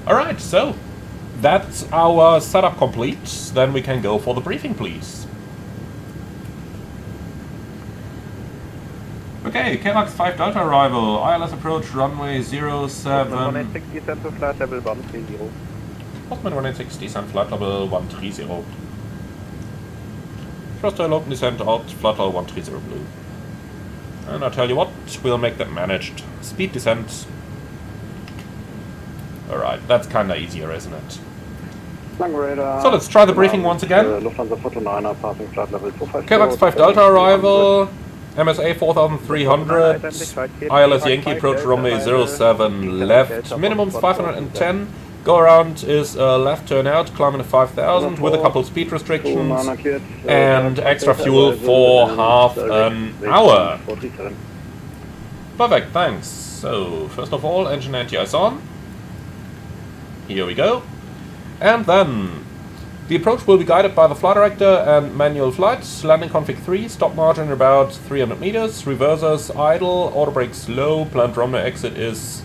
Alright, so that's our setup complete. Then we can go for the briefing, please. Okay, KLAX 5 Delta arrival, ILS approach runway 07. 160 descent to flight level 130. Postman 186 descent flight level 130. Thrust local descent out, flight level 130 blue. And I'll tell you what, we'll make that managed. Speed descent. Alright, that's kinda easier, isn't it? So let's try the briefing once again. KLAX 5 Delta arrival, MSA 4300, ILS Yankee approach runway 07 left, minimums 510. Go around is left turn out, climbing to 5,000 with a couple speed restrictions and extra fuel for half an hour. Perfect, thanks. So, first of all, engine anti-ice on. Here we go. And then, the approach will be guided by the flight director and manual flight. Landing config 3, stop margin about 300 meters, reversers idle, auto brakes low, planned runway exit is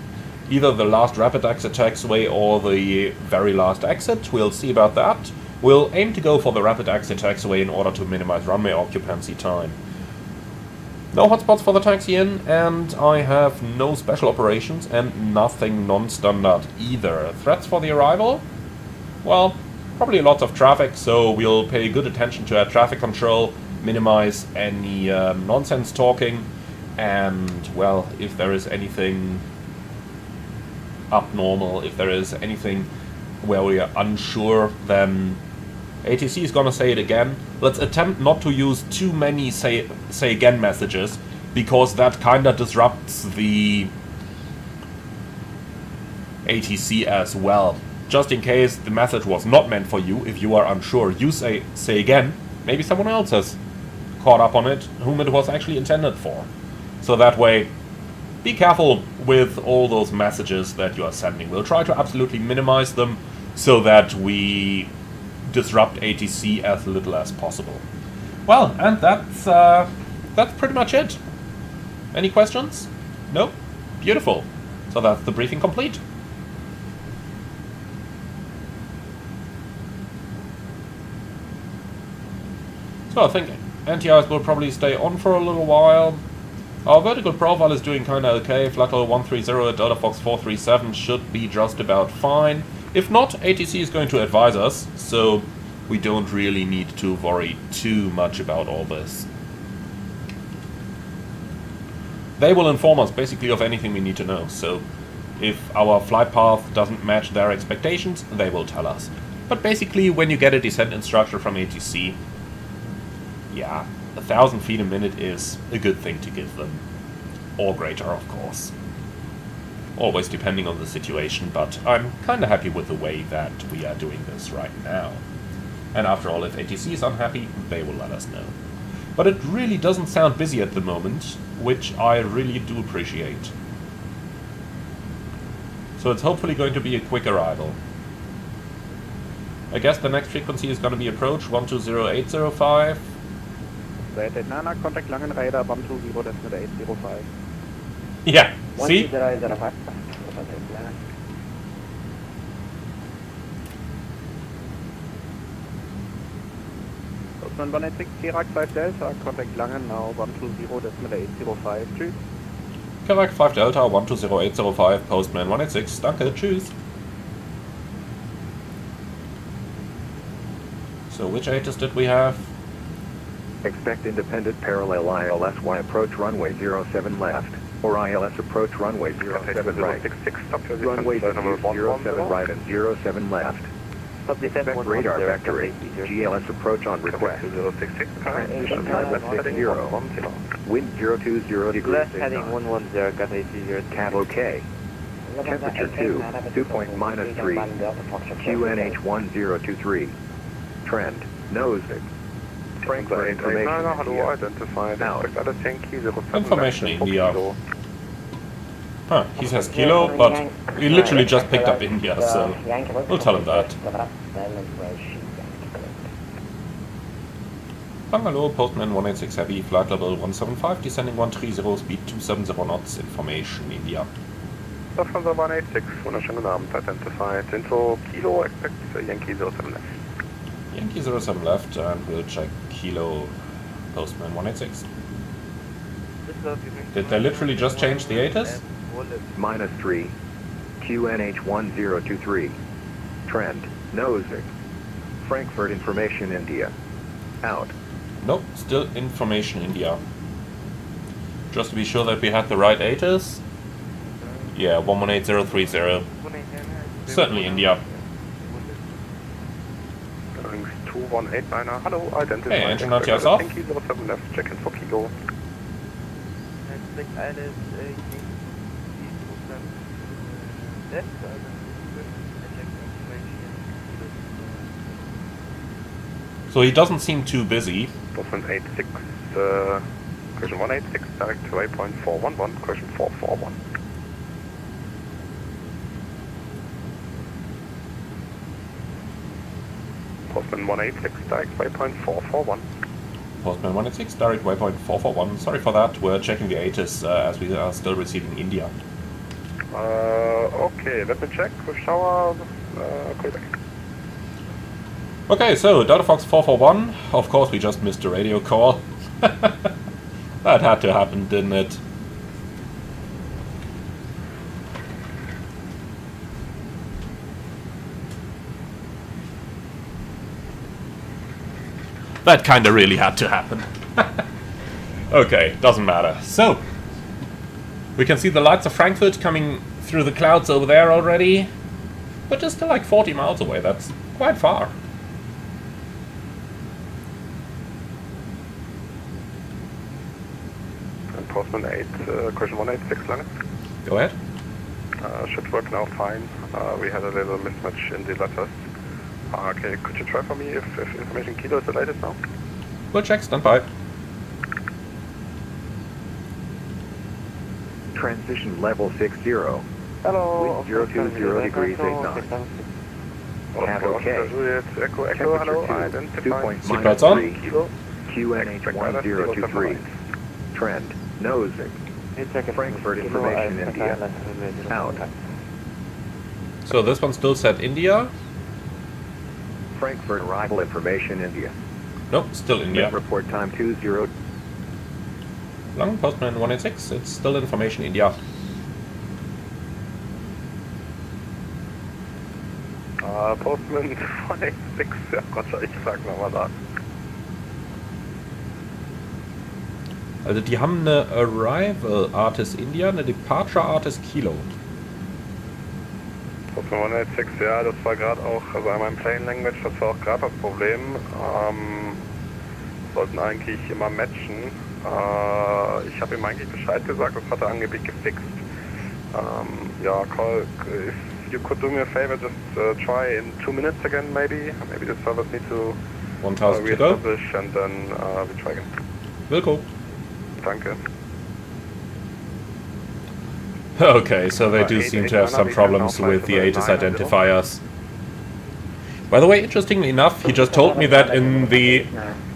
either the last rapid exit taxiway or the very last exit. We'll see about that. We'll aim to go for the rapid exit taxiway in order to minimize runway occupancy time. No hotspots for the taxi in, and I have no special operations and nothing non-standard either. Threats for the arrival? Well, probably lots of traffic, so we'll pay good attention to air traffic control, minimize any nonsense talking, and, well, if there is anything abnormal, if there is anything where we are unsure, then ATC is gonna say it again. Let's attempt not to use too many say again messages, because that kinda disrupts the ATC as well. Just in case the message was not meant for you, if you are unsure, you say again. Maybe someone else has caught up on it, whom it was actually intended for. So that way, be careful with all those messages that you are sending. We'll try to absolutely minimize them so that we disrupt ATC as little as possible. Well, and that's pretty much it. Any questions? Nope? Beautiful. So that's the briefing complete. So I think anti-ice will probably stay on for a little while. Our vertical profile is doing kinda okay. Flight level 130 at Delta Fox 437 should be just about fine. If not, ATC is going to advise us, so we don't really need to worry too much about all this. They will inform us basically of anything we need to know, so if our flight path doesn't match their expectations, they will tell us. But basically, when you get a descent instruction from ATC, yeah, 1,000 feet a minute is a good thing to give them. Or greater, of course. Always depending on the situation, but I'm kinda happy with the way that we are doing this right now. And after all, if ATC is unhappy, they will let us know. But it really doesn't sound busy at the moment, which I really do appreciate. So it's hopefully going to be a quick arrival. I guess the next frequency is going to be approach 120805. United Nana, contact Langen Radar 120 decimal 805. Yeah, see? 120.05. Postman 186, Chirac 5 Delta, contact Langen now 120 decimal 805. Tschüss. Chirac 5 Delta 120805, Postman 186, danke, tschüss. So which ATIS did we have? Expect independent parallel ILSY approach runway 07 left, or ILS approach runway 07 right. Runway 07 right and 07 left. Expect radar vector 8, GLS approach on request. Transition left 60. Wind 020 degrees. Left heading 110, got AC0. Cat OK. Temperature 2, dew point -3. QNH 1023. Trend, nose. Frankfurt information India. Information India. Huh, he says kilo, but we literally just picked up India, so we'll tell him that. Bangalore, Postman 186 Heavy, flight level 175, descending 130, speed 270 knots, information India. Lufthansa 186, wunderschönen Abend, identified into Kilo, expect Yankee 07 left. Yankee 07 left, and we'll check Kilo, Postman 186. Did they literally just change the ATIS? -3. QNH 1023. Trend, nosing. Frankfurt information India. Out. Nope, still information India. Just to be sure that we had the right ATIS. Yeah, 118030. Certainly India. 2189, hello, identified. Hey, engine RTOs off. Yankee 07 left, check in for Kilo. So he doesn't seem too busy. Postman 86, question 186, direct to waypoint 411, question 441. Postman 186, direct waypoint 441. Postman 186, direct waypoint 441. Sorry for that, we're checking the ATIS as we are still receiving India. Okay, let me check with shower, Quebec. Okay, so Delta Fox 441. Of course, we just missed the radio call. That had to happen, didn't it? That kinda really had to happen. Okay, doesn't matter. So, we can see the lights of Frankfurt coming through the clouds over there already. But just still like 40 miles away, that's quite far. And Postman 8, question 186, Lange. Go ahead. Should work now fine. We had a little mismatch in the letters. Okay, could you try for me if information Kilo is the latest now? We'll check, stand by. Transition level 60. Hello. Wind 020 degrees 8 knots. Cat OK. Echo, hello, identified. Seatbelts on. QNH 1023. Trend, nosing. Frankfurt information India. Out. So this one still said India. Frankfurt arrival information India. Nope, still India. Report time 20. Long Postman 186, it's still information India. Postman 186, ja Gott, ich sag nochmal da. Also die haben eine Arrival Artist India, eine Departure Artist Kilo. Postman 186, ja, das war gerade auch, also einmal im Plain Language, das war auch gerade das Problem. Sollten eigentlich immer matchen. Ich habe ihm eigentlich Bescheid gesagt, das hat er angeblich gefixt. Ja, call, if you could do me a favor, just try in 2 minutes again, maybe the servers need to 1000 to go. reestablish and then we try again. Wilco. Danke. Okay, so they do seem to have some problems with the ATIS identifiers. By the way, interestingly enough, he just told me that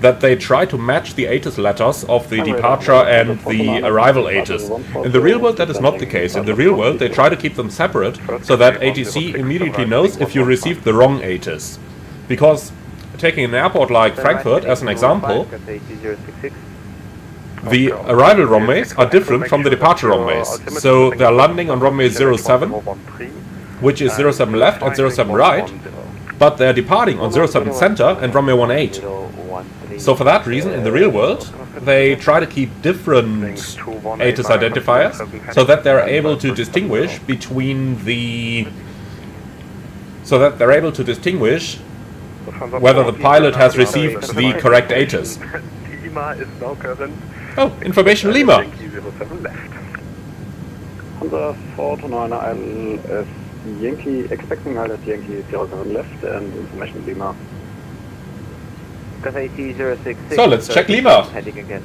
that they try to match the ATIS letters of the departure and the arrival ATIS. In the real world, that is not the case. In the real world, they try to keep them separate so that ATC immediately knows if you received the wrong ATIS. Because taking an airport like Frankfurt as an example, the arrival runways are different from the departure runways. So they're landing on runway 07, which is 07 left and 07 right, but they're departing on 07 center and runway 18. So for that reason, in the real world, they try to keep different ATIS identifiers so that they're able to distinguish between the... so that they're able to distinguish whether the pilot has received the correct ATIS. Oh, information Lima! Honda 429 ILS Yankee, expecting ILS Yankee 07 left and information Lima. Cathay 066. So let's check Lima. Heading again.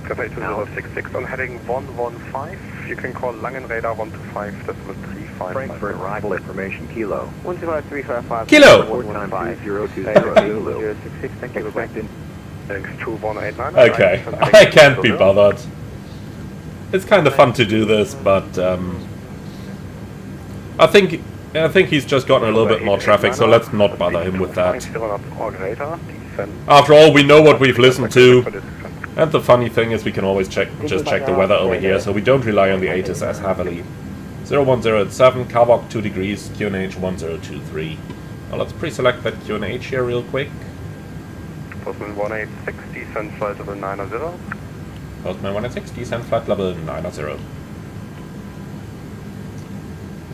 Cathay 2066 on heading 115. You can call Langenräder 125, that's with 35. Frankfurt arrival information Kilo. 125-355. Kilo! Report time 2020 Zulu. 066, thank you. Expecting. Thanks to 189. Okay, I can't be bothered. It's kind of fun to do this, but I think he's just gotten a little bit more traffic, so let's not bother him with that. After all, we know what we've listened to, and the funny thing is we can always just check the weather over here, so we don't rely on the ATIS as heavily. 01087, Carbock 2 degrees, QNH 1023. Well, let's pre-select that QNH here real quick. Postman 186, descent flight level 90. Postman 186, descent flight level 90.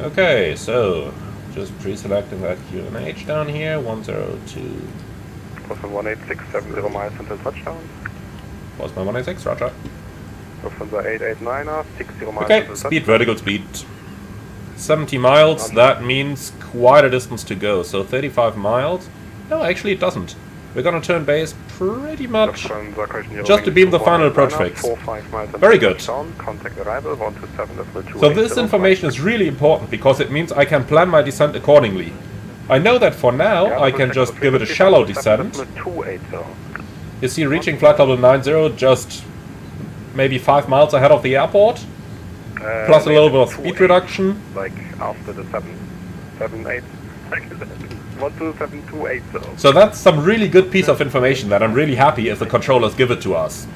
Okay, so just pre-selecting that QNH down here, 102. Postman 186, 70 miles until touchdown. Postman 186, roger. Lufthansa 889er, 60 miles Okay, until speed, vertical speed. 70 miles, that means quite a distance to go, so 35 miles. No, actually it doesn't. We're gonna turn base pretty much just to beam the final approach fix. Very good. So this information is really important because it means I can plan my descent accordingly. I know that for now I can just give it a shallow descent. You see reaching flight level 90 just maybe 5 miles ahead of the airport, plus a little bit of speed reduction. Like after the 778. 12728. So that's some really good piece of information that I'm really happy if the controllers give it to us.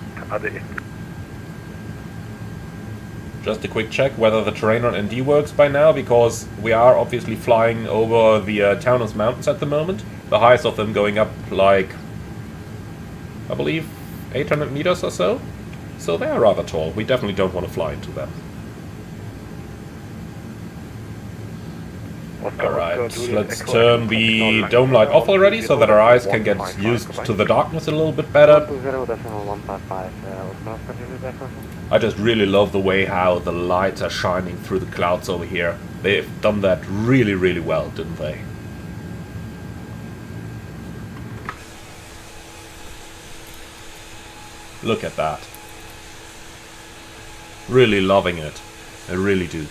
Just a quick check whether the terrain on ND works by now, because we are obviously flying over the Taunus Mountains at the moment. The highest of them going up like, I believe, 800 meters or so. So they are rather tall. We definitely don't want to fly into them. Alright, let's turn the dome light off already so that our eyes can get used to the darkness a little bit better. I just really love the way how the lights are shining through the clouds over here. They've done that really, really well, didn't they? Look at that. Really loving it. I really do.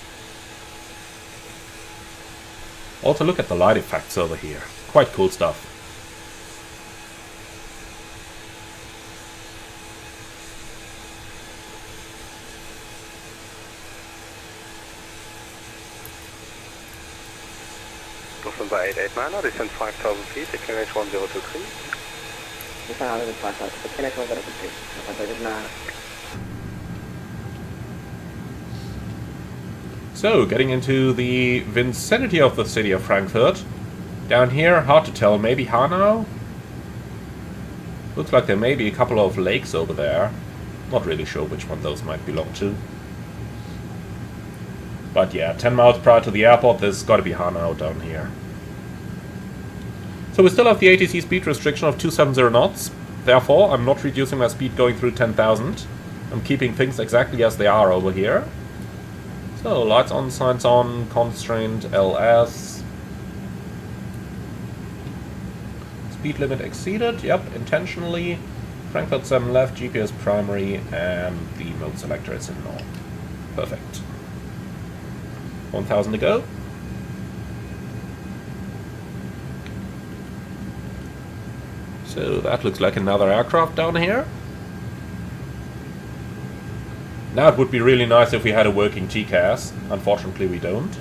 Also look at the light effects over here. Quite cool stuff. Lufthansa 889er, descend 5,000 feet, declination 1023. So, getting into the vicinity of the city of Frankfurt. Down here, hard to tell, maybe Hanau? Looks like there may be a couple of lakes over there. Not really sure which one those might belong to. But yeah, 10 miles prior to the airport, there's got to be Hanau down here. So we still have the ATC speed restriction of 270 knots. Therefore, I'm not reducing my speed going through 10,000. I'm keeping things exactly as they are over here. So, lights on, signs on, constraint LS. Speed limit exceeded, yep, intentionally. Frankfurt 7 left, GPS primary, and the mode selector is in north. Perfect. 1,000 to go. So that looks like another aircraft down here. Now it would be really nice if we had a working TCAS. Unfortunately we don't.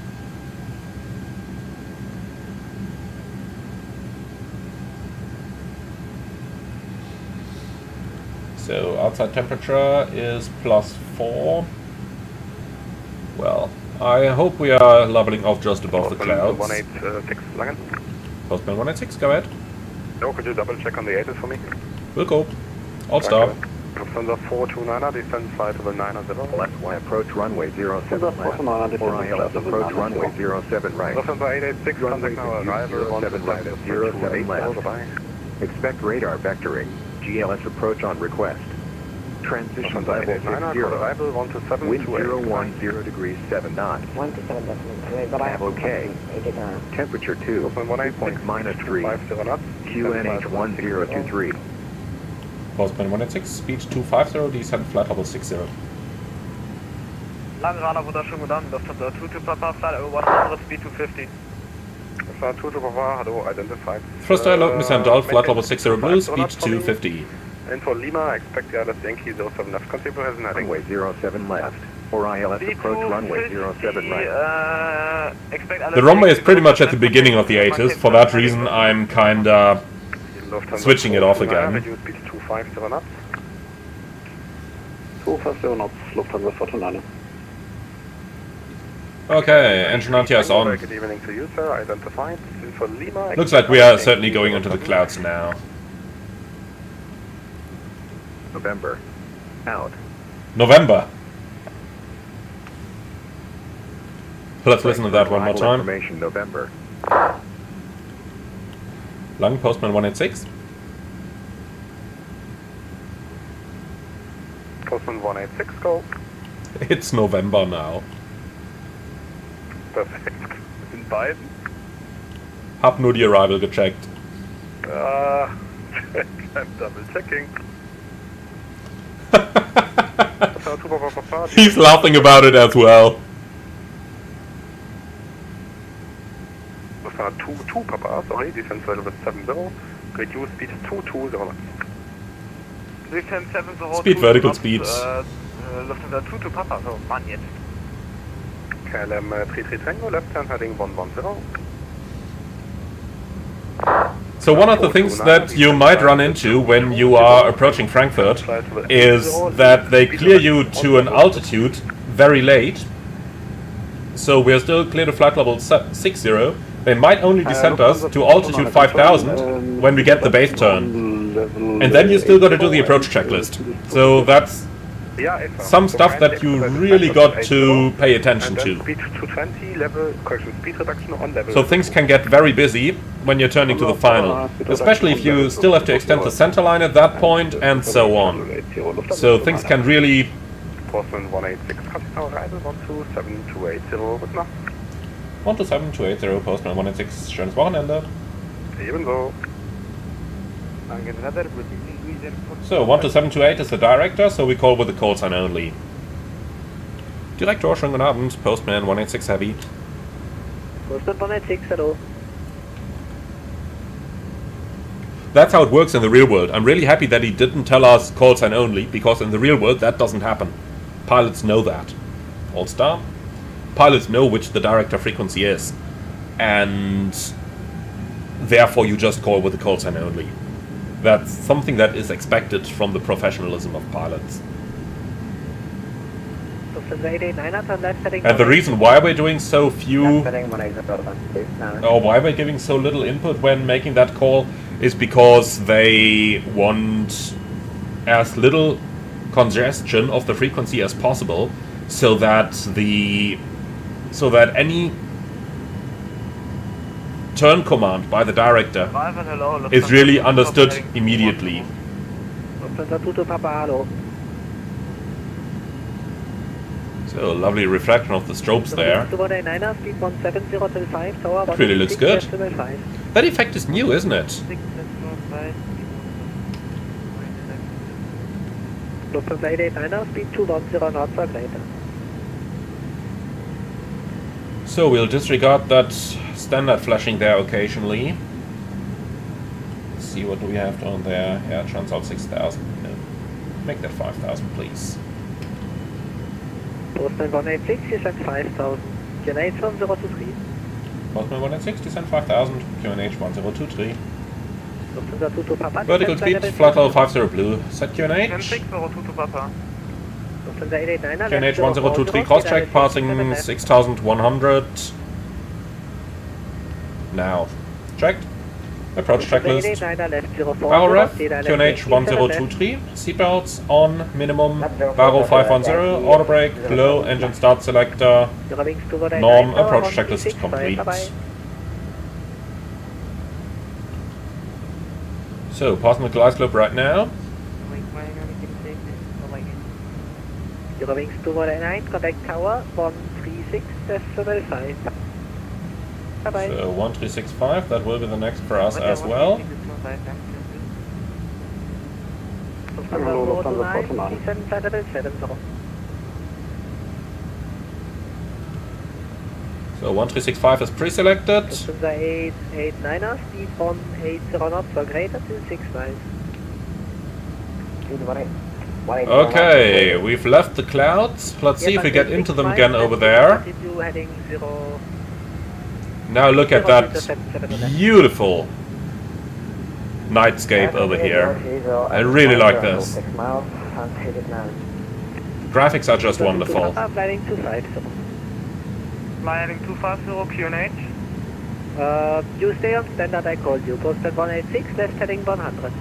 So outside temperature is +4. Well, I hope we are leveling off just above the clouds. 186 Langen. Postman 186, go ahead. No, could you double check on the ATIS for me? We'll go. All stop. Lufthansa 429er, descend flight level 90. Left Y approach runway 07 left. Or ILS approach runway 07 right. Lufthansa 886, contact now arrival 07 right and 07 left. Expect radar vectoring. GLS approach on request. Transition level 60. Arrival 127. Wind 010 degrees 7 knots. 1 to 7 definitely, but I have okay. Temperature 2. Point -3. QNH 1023. Postman 186, speed 250, descend flight level 60. Langradar, wunderschön guten Abend, Lufthansa 22 Papa, flight over 100, speed 250. Lufthansa 22 Papa, hello, identified. Thruster alert, Miss Andal, flight level 60 blue, speed 250. Info Lima, expect the ILS Yankee 07 left, continue has heading. Runway 07 left. Or ILS approach runway 07 right. The runway is pretty much at the beginning of the ATIS, for that reason I'm kinda switching it off again. 250 knots. 250 knots, Lufthansa 429. Okay, engine anti-ice on. Good evening to you, sir. Identified. Info Lima. Looks like we are certainly going into the clouds now. November. Out. November. Let's listen to that one more time. Information November. Lang, Postman 186. Postman 186, go. It's November now. Perfekt. In beiden? Hab nur die Arrival gecheckt. I'm double checking. He's laughing about it as well. Two Papa, sorry, descend flight level 70, reduce speed 220. Descend 70. Speed vertical speeds. Lufthansa 22 Papa, so, Mann jetzt. KLM 33 Tango, left hand heading 110. So one of the things that you might run into when you are approaching Frankfurt is that they clear you to an altitude very late. So we're still clear to flight level 60. They might only descend us to altitude 5000 when we get the base turn. And then you still got to do the approach checklist. So that's some stuff that you really got to pay attention to. So things can get very busy when you're turning to the final, especially if you still have to extend the center line at that point and so on. So things can really... Postman 186, continue arrival 127-280, gute Nacht. 127-280, Postman 186, schönes Wochenende. Ebenso. So, 12728 is the director, so we call with the call sign only. Director, schönen guten Abend, Postman 186 Heavy. Postman 186, hello. That's how it works in the real world. I'm really happy that he didn't tell us call sign only, because in the real world that doesn't happen. Pilots know that. All star. Pilots know which the director frequency is. and therefore you just call with the call sign only. That's something that is expected from the professionalism of pilots. And the reason why we're doing so few, or why we're giving so little input when making that call, is because they want as little congestion of the frequency as possible, so that any turn command by the director is really understood immediately. So, lovely reflection of the strobes there. It really looks good. That effect is new, isn't it? So we'll disregard that standard flashing there occasionally. Let's see, what do we have on there? Yeah, turns out 6,000. No. Make that 5,000, please. Postman 186, descent 5,000. QNH 1023. Postman 186, descent 5,000. QNH 1023. Vertical speed, flight level 50 blue. Set QNH. QNH 1023, cross check, passing 6,100. Now. Checked. Approach checklist. Barrow ref, QNH 1023. Seatbelts on, minimum. Barrow 510, auto brake, low, engine start selector. Norm, approach checklist complete. So, passing the glide slope right now. Eurowings 219, contact tower 136.5. Bye-bye. So 1365, that will be the next for us as well. So 1365 is pre-selected. 889er, speed 180 knots or greater to 69. Okay, we've left the clouds. Let's see if we get into them again over there. Now look at that beautiful nightscape over here. I really like this. Graphics are just wonderful. Flying 250. Flying 250, QNH. You stay on standard, I called you. Postman 186, left heading 100.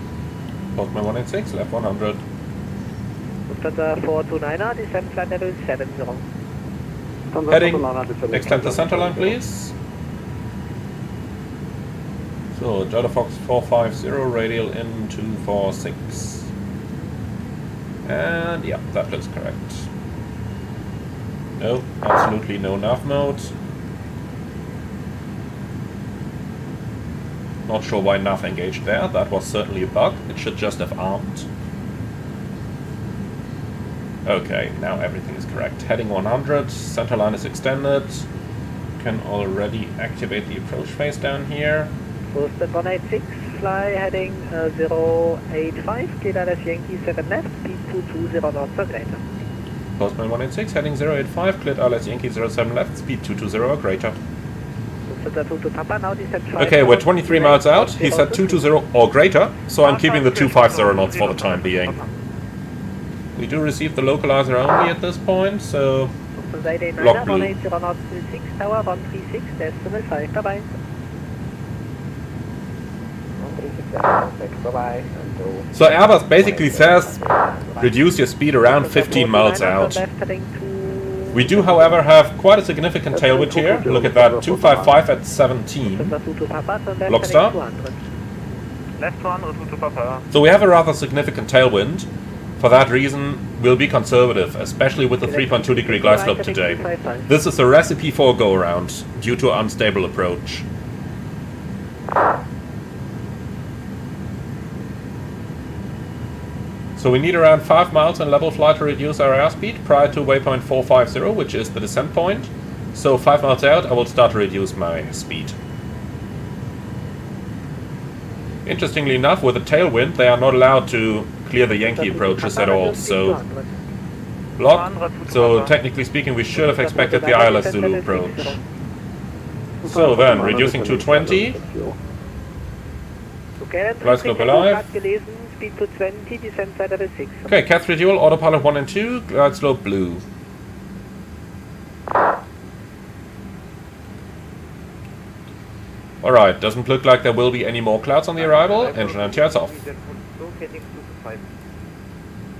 Postman 186, left 100. Postman 429er, descent flight level 70. Heading, extend the center line please. So, Delta Fox 450, radial in 246. And yeah, that looks correct. No, absolutely no nav mode. Not sure why nav engaged there, that was certainly a bug. It should just have armed. Okay, now everything is correct. Heading 100, center line is extended. Can already activate the approach phase down here. Postman 186, fly heading 085, clear as Yankee 7 left, speed 220 knots or greater. Postman 186, heading 085, cleared RLS Yankee 07 left, speed 220 or greater. Okay, we're 23 miles out, he said 220 or greater, so I'm keeping the 250 knots for the time being. We do receive the localizer only at this point, so block blue. 180 knots to 6 tower 136.5, bye-bye. So Airbus basically says reduce your speed around 15 miles out. We do, however, have quite a significant tailwind here. Look at that, 255 at 17. Blockstar. So we have a rather significant tailwind. For that reason, we'll be conservative, especially with the 3.2 degree glide slope today. This is a recipe for a go-around, due to an unstable approach. So we need around 5 miles in level flight to reduce our airspeed prior to waypoint 450, which is the descent point. So 5 miles out, I will start to reduce my speed. Interestingly enough, with a tailwind, they are not allowed to clear the Yankee approaches at all, so block. So technically speaking, we should have expected the ILS Zulu approach. So then, reducing to 20. Okay, Glide slope alive. gelesen, speed to 20, descent side level 6. Okay, Cat 3 dual, autopilot 1 and 2, glide slope blue. Alright, doesn't look like there will be any more clouds on the arrival. Engine and tears off.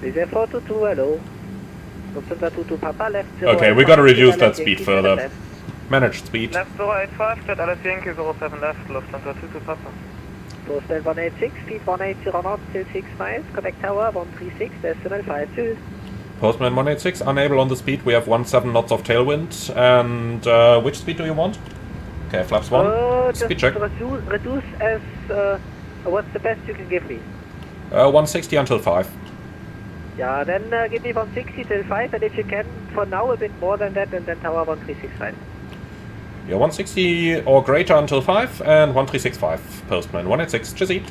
Reserve 422, hello. Lufthansa 22 Papa, left 0. Okay, we gotta reduce that speed further. Managed speed. Left 085, jet LS Yankee 07 left, Lufthansa 22 Papa. Postal 186, speed 180 knots, still 6 miles, connect tower 136, decimal 52. Postman 186, unable on the speed. We have 17 knots of tailwind. And which speed do you want? Okay, flaps 1. Speed check. Reduce as, what's the best you can give me? 160 until 5. Yeah, then give me 160 till 5, and if you can, for now a bit more than that, and then tower 1365. Yeah, 160 or greater until 5, and 1365. Postman 186, Jizzy.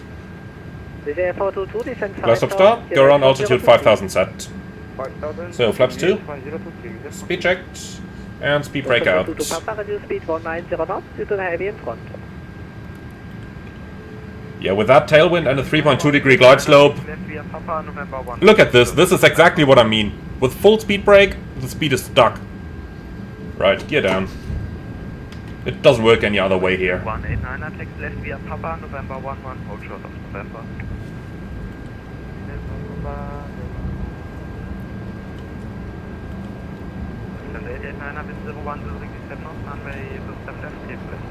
Reserve 422, descend 5. Blast of star, go around altitude 5000 set. So, flaps 2. Speed checked. And speed brake out. Papa, reduce speed 190 knots due to the heavy in front. Yeah, with that tailwind and a 3.2 degree glide slope. Look at this, this is exactly what I mean. With full speed brake, the speed is stuck. Right, gear down. It doesn't work any other way here. 189er text left via Papa, November 11, hold short of November. And 889er with 01, 067 knots, runway 07 left, keep left.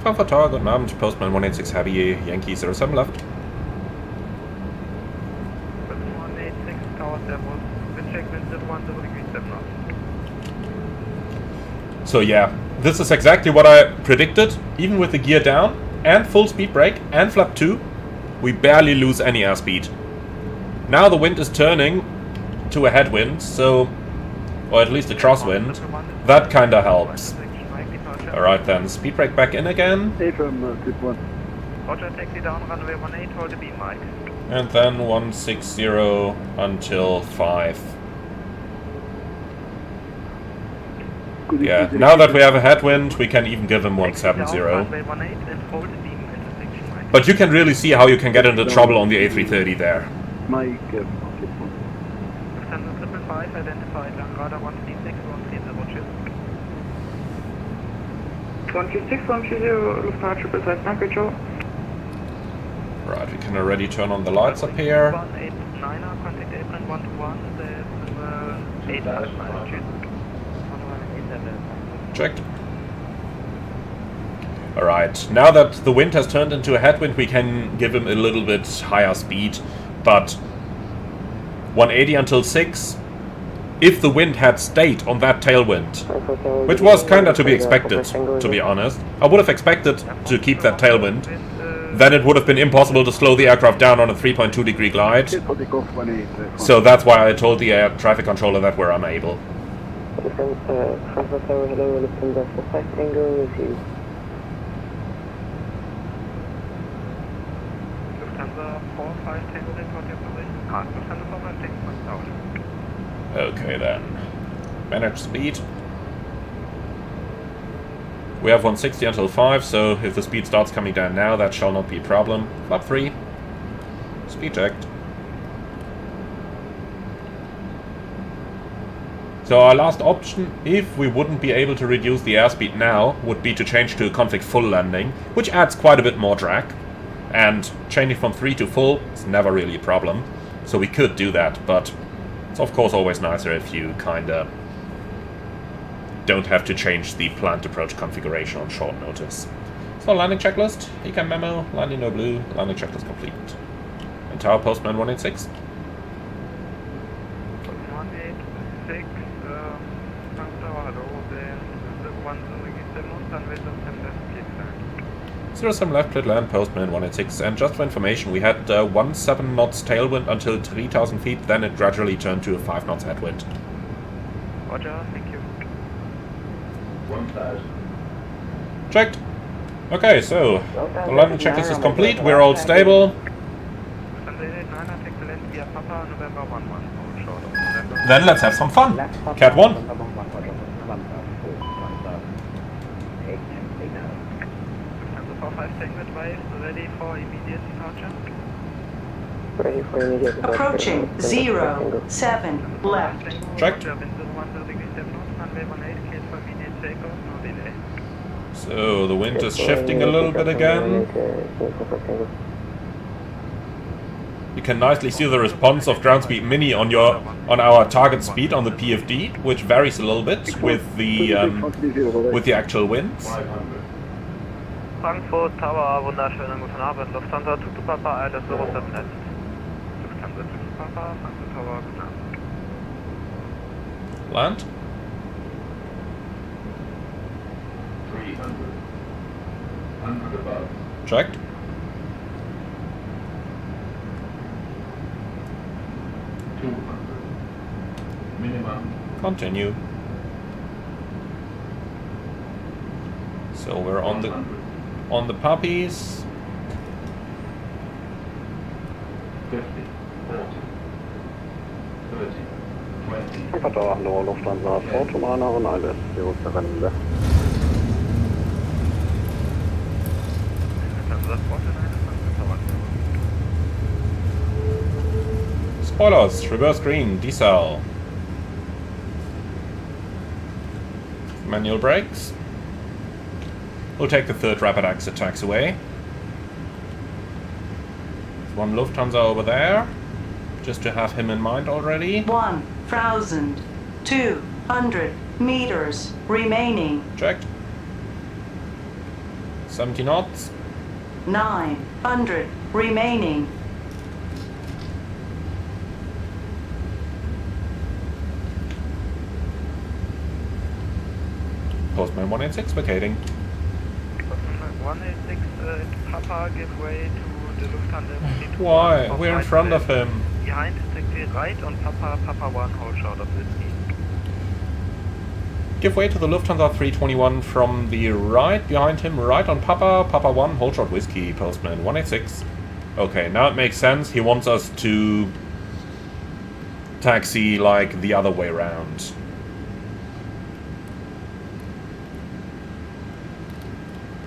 Frankfurt Tower, guten Abend. Postman 186 Heavy, Yankee 07 left. 186 Tower, servus. Wind check, wind 01, 067 knots. So yeah, this is exactly what I predicted. Even with the gear down and full speed brake and flap 2, we barely lose any airspeed. Now the wind is turning to a headwind, so, or at least a crosswind. That kinda helps. Alright then, speed brake back in again. Roger, taxi down, runway 18, hold the beam, Mike. And then 160 until 5. Yeah, now that we have a headwind, we can even give him 170. But you can really see how you can get into trouble on the A330 there. Mike, Lufthansa 555, identified, radar 136, 130, 136, 130, Lufthansa 555, Market Joe. Right, we can already turn on the lights up here. 189er, contact apron 121, there's 8 altitude. Checked. Alright, now that the wind has turned into a headwind, we can give him a little bit higher speed, but 180 until 6, if the wind had stayed on that tailwind, which was kinda to be expected, to be honest. I would have expected to keep that tailwind, then it would have been impossible to slow the aircraft down on a 3.2 degree glide. So that's why I told the air traffic controller that we're unable. Frankfurt Tower, hello, Lufthansa 45 Tango with you. Lufthansa 45 Tango, report your position. Lufthansa 45 Tango, out. Okay then. Manage speed. We have 160 until 5, so if the speed starts coming down now, that shall not be a problem. Flap 3. Speed checked. So our last option, if we wouldn't be able to reduce the airspeed now, would be to change to a config full landing, which adds quite a bit more drag. And changing from 3 to full is never really a problem. So we could do that, but it's of course always nicer if you kinda don't have to change the planned approach configuration on short notice. So landing checklist, ECAM memo, landing no blue, landing checklist complete. And tower postman 186. 186, hello, then 07 left, cleared land, postman 186. And just for information, we had 17 knots tailwind until 3000 feet, then it gradually turned to a 5 knots headwind. Roger, thank you. 1000. Checked. Okay, so the landing checklist is complete, we're all stable. Then let's have some fun. Cat 1. Tango advice, ready for immediate departure. Ready for immediate departure. Approaching 07 left. Checked. Runway 18, cleared for immediate takeoff, no delay. So the wind is shifting a little bit again. You can nicely see the response of ground speed mini on our target speed on the PFD, which varies a little bit with the actual winds. Frankfurt Tower, wunderschönen guten Abend. Lufthansa Tutu Papa, Airbus 07 Left. Lufthansa Tutu Papa, Frankfurt Tower, guten Abend. Land. 300. 100 above. Checked. Minimum. Continue. So we're on the puppies. 50, 40, 30, 20. Tower, hallo, Lufthansa, Throttle und alles, 07 left. Spoilers, reverse green, decel. Manual brakes. We'll take the third rapid exit taxiway. One Lufthansa over there, just to have him in mind already. 1,200 meters remaining. Checked. 70 knots. 900 remaining. Postman 186 vacating. 186, Papa, give way to the Lufthansa. Why? We're in front of him. Behind, taxi right on Papa, Papa 1, hold short of whiskey. Give way to the Lufthansa 321 from the right, behind him, right on Papa, Papa 1, hold short whiskey, Postman 186. Okay, now it makes sense. He wants us to taxi like the other way around.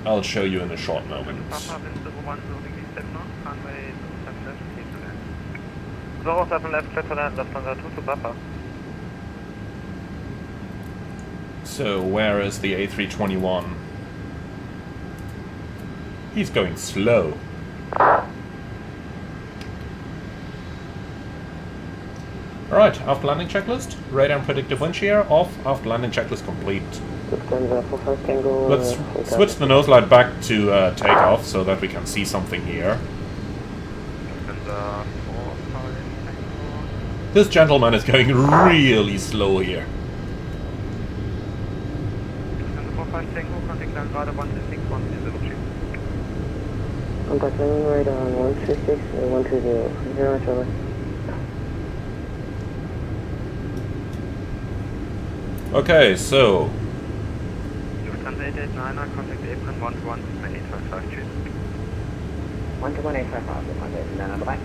I'll show you in a short moment. Papa, wind 01, loading 7 knots, runway 07 left, clear to land. 07 left, clear to land, Lufthansa 2 to Papa. So, where is the A321? He's going slow. Alright, after landing checklist. Radar and predictive wind shear off. After landing checklist complete. Let's switch the nose light back to takeoff so that we can see something here. This gentleman is going really slow here. Contact landing right on 136 and 120. 0 Charlie. Okay, so Lufthansa 889, contact apron 121-855 cheers. 121-855, Lufthansa 889, bye.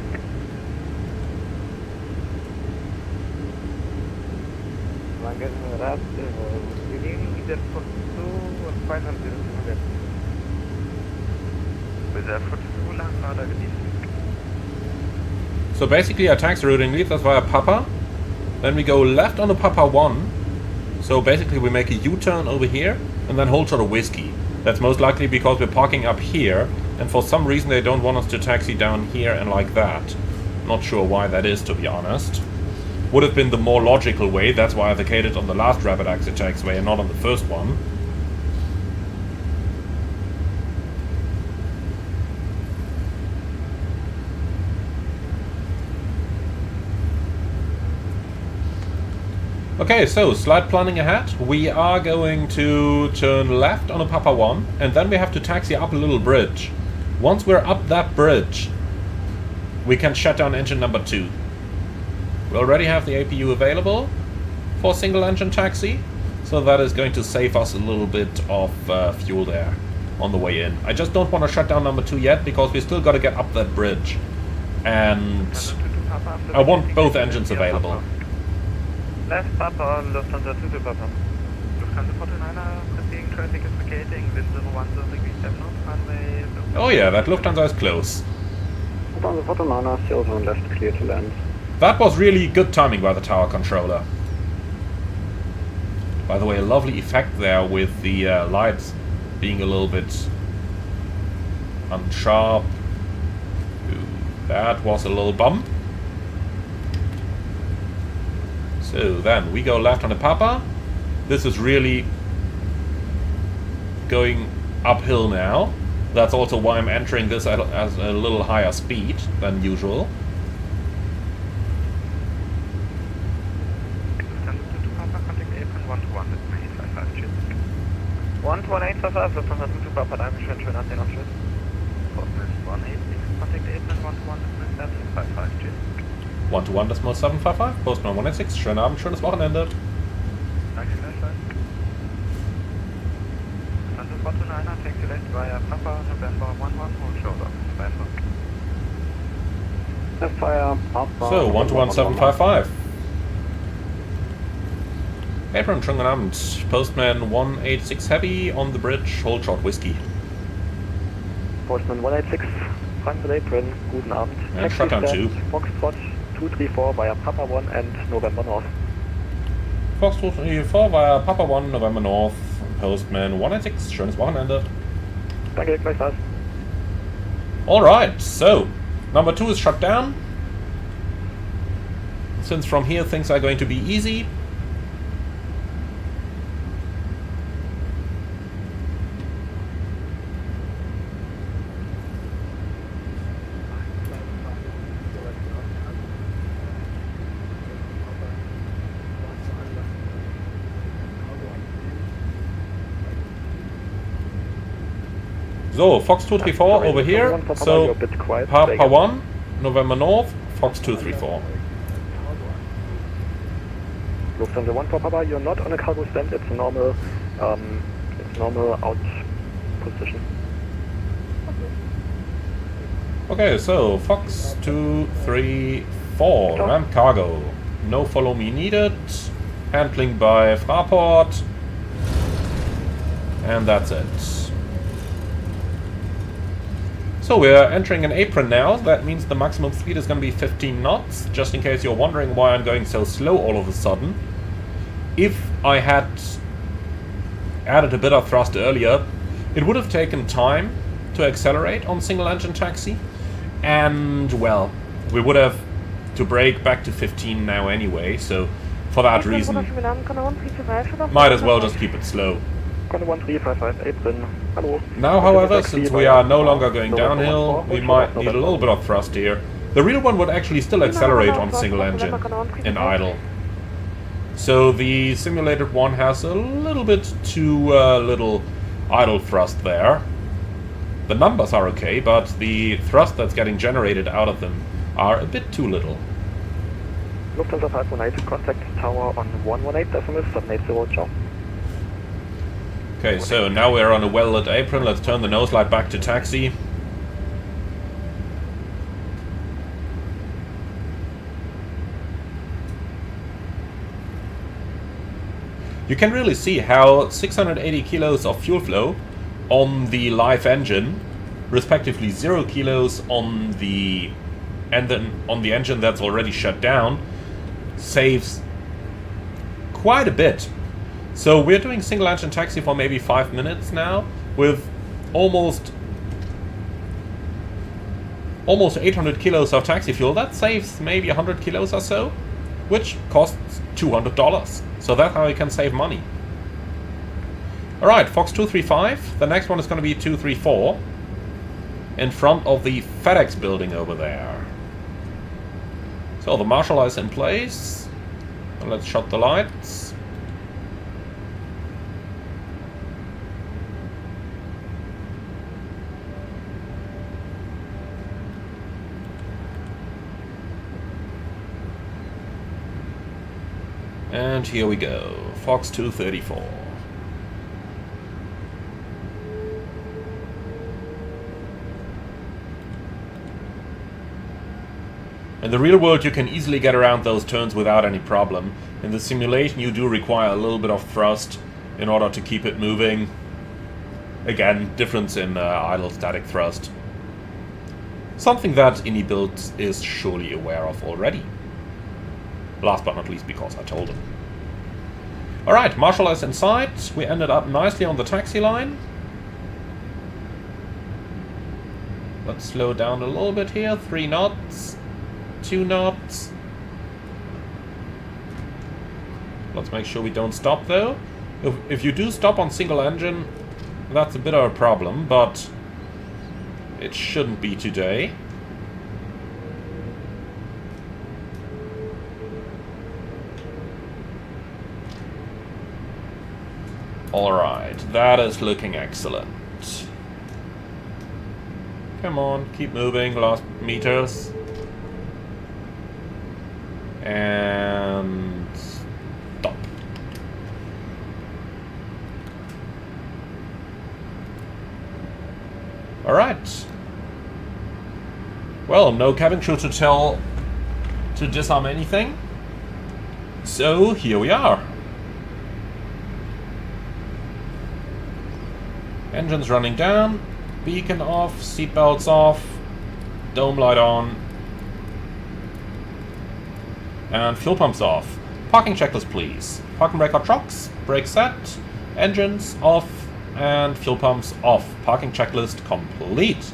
So basically our taxi routing leads us via Papa, then we go left on the Papa 1, so basically we make a U-turn over here, and then hold short of whiskey. That's most likely because we're parking up here, and for some reason they don't want us to taxi down here and like that. Not sure why that is, to be honest. Would have been the more logical way, that's why I vacated on the last rapid exit taxiway and not on the first one. Okay, so slight planning ahead. We are going to turn left on a Papa 1, and then we have to taxi up a little bridge. Once we're up that bridge, we can shut down engine number 2. We already have the APU available for single engine taxi, so that is going to save us a little bit of fuel there on the way in. I just don't want to shut down number 2 yet, because we still got to get up that bridge. And I want both engines available. Left Papa, Lufthansa 2 to Papa. Oh yeah, that Lufthansa is close. Lufthansa Photo 9, 07 left, clear to land. That was really good timing by the tower controller. By the way, a lovely effect there with the lights being a little bit unsharp. Ooh, that was a little bump. So then we go left on the Papa. This is really going uphill now. That's also why I'm entering this at a little higher speed than usual. One to one, Decimal 755, Postman 186, schönen Abend, schönes Wochenende. Danke gleichfalls. Lufthansa Photo 9, taxi left via Papa, November 11, hold shoulder, November. Left fire, Papa. So, 1 to 1, 755. Apron, schönen Abend. Postman 186 heavy on the bridge, hold short whiskey. Postman 186, Frankfurt apron, guten Abend. And shutdown 2. Foxtrot 234 via Papa 1 and November North. Fox 234 via Papa 1, November North, Postman 186, schönes Wochenende. Danke, gleichfalls. Alright, so, number 2 is shut down. Since from here things are going to be easy. So, Fox 234 over here, so Papa 1, November North, Fox 234. Lufthansa 1 for Papa, you're not on a cargo stand, it's normal out position. Okay, so Fox 234, ramp cargo, no follow me needed, handling by Fraport, and that's it. So we're entering an apron now. That means the maximum speed is going to be 15 knots. Just in case you're wondering why I'm going so slow all of a sudden. If I had added a bit of thrust earlier, it would have taken time to accelerate on single engine taxi. And, well, we would have to brake back to 15 now anyway. So for that reason, might as well just keep it slow. Now, however, since we are no longer going downhill, we might need a little bit of thrust here. The real one would actually still accelerate on single engine in idle. So the simulated one has a little bit too little idle thrust there. The numbers are okay, but the thrust that's getting generated out of them are a bit too little. Lufthansa 518, contact tower on 118.780, ciao. Okay, so now we're on a well-lit apron. Let's turn the nose light back to taxi. You can really see how 680 kilos of fuel flow on the live engine, respectively 0 kilos on the engine that's already shut down, saves quite a bit. So we're doing single engine taxi for maybe 5 minutes now with almost 800 kilos of taxi fuel. That saves maybe 100 kilos or so, which costs $200. So that's how you can save money. Alright, Fox 235. The next one is going to be 234 in front of the FedEx building over there. So the marshal is in place. And let's shut the lights. And here we go, Fox 234. In the real world you can easily get around those turns without any problem. In the simulation you do require a little bit of thrust in order to keep it moving. Again, difference in idle static thrust. Something that IndyBuild is surely aware of already. Last but not least, because I told them. Alright, Marshall is in sight. We ended up nicely on the taxi line. Let's slow down a little bit here. 3 knots. 2 knots. Let's make sure we don't stop though. If you do stop on single engine, that's a bit of a problem, but it shouldn't be today. Alright, that is looking excellent. Come on, keep moving, last meters. And stop. Alright. Well, no cabin crew to tell to disarm anything. So, here we are. Engines running down, beacon off, seatbelts off, dome light on, and fuel pumps off. Parking checklist, please. Parking brake hot shocks, brake set, engines off, and fuel pumps off. Parking checklist complete.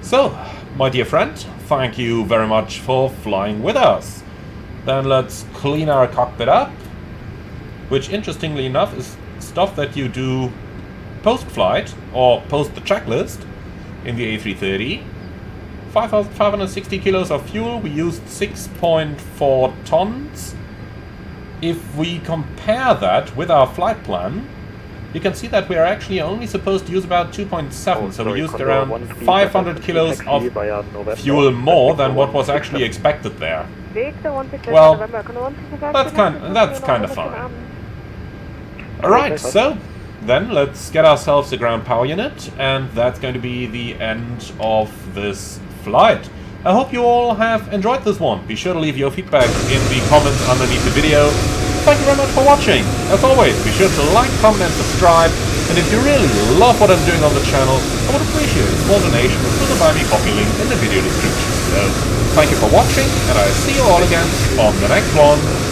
So, my dear friend, thank you very much for flying with us. Then let's clean our cockpit up, which interestingly enough is stuff that you do post-flight, or post the checklist, in the A330. 5,560 kilos of fuel, we used 6.4 tons. If we compare that with our flight plan, you can see that we are actually only supposed to use about 2.7, so we used around 500 kilos of fuel more than what was actually expected there. Well, that's kind of fine. Alright, so then let's get ourselves a ground power unit, and that's going to be the end of this flight. I hope you all have enjoyed this one. Be sure to leave your feedback in the comments underneath the video. Thank you very much for watching. As always, be sure to like, comment and subscribe. And if you really love what I'm doing on the channel, I would appreciate a small donation through the Buy Me Coffee link in the video description below. Thank you for watching, and I'll see you all again on the next one.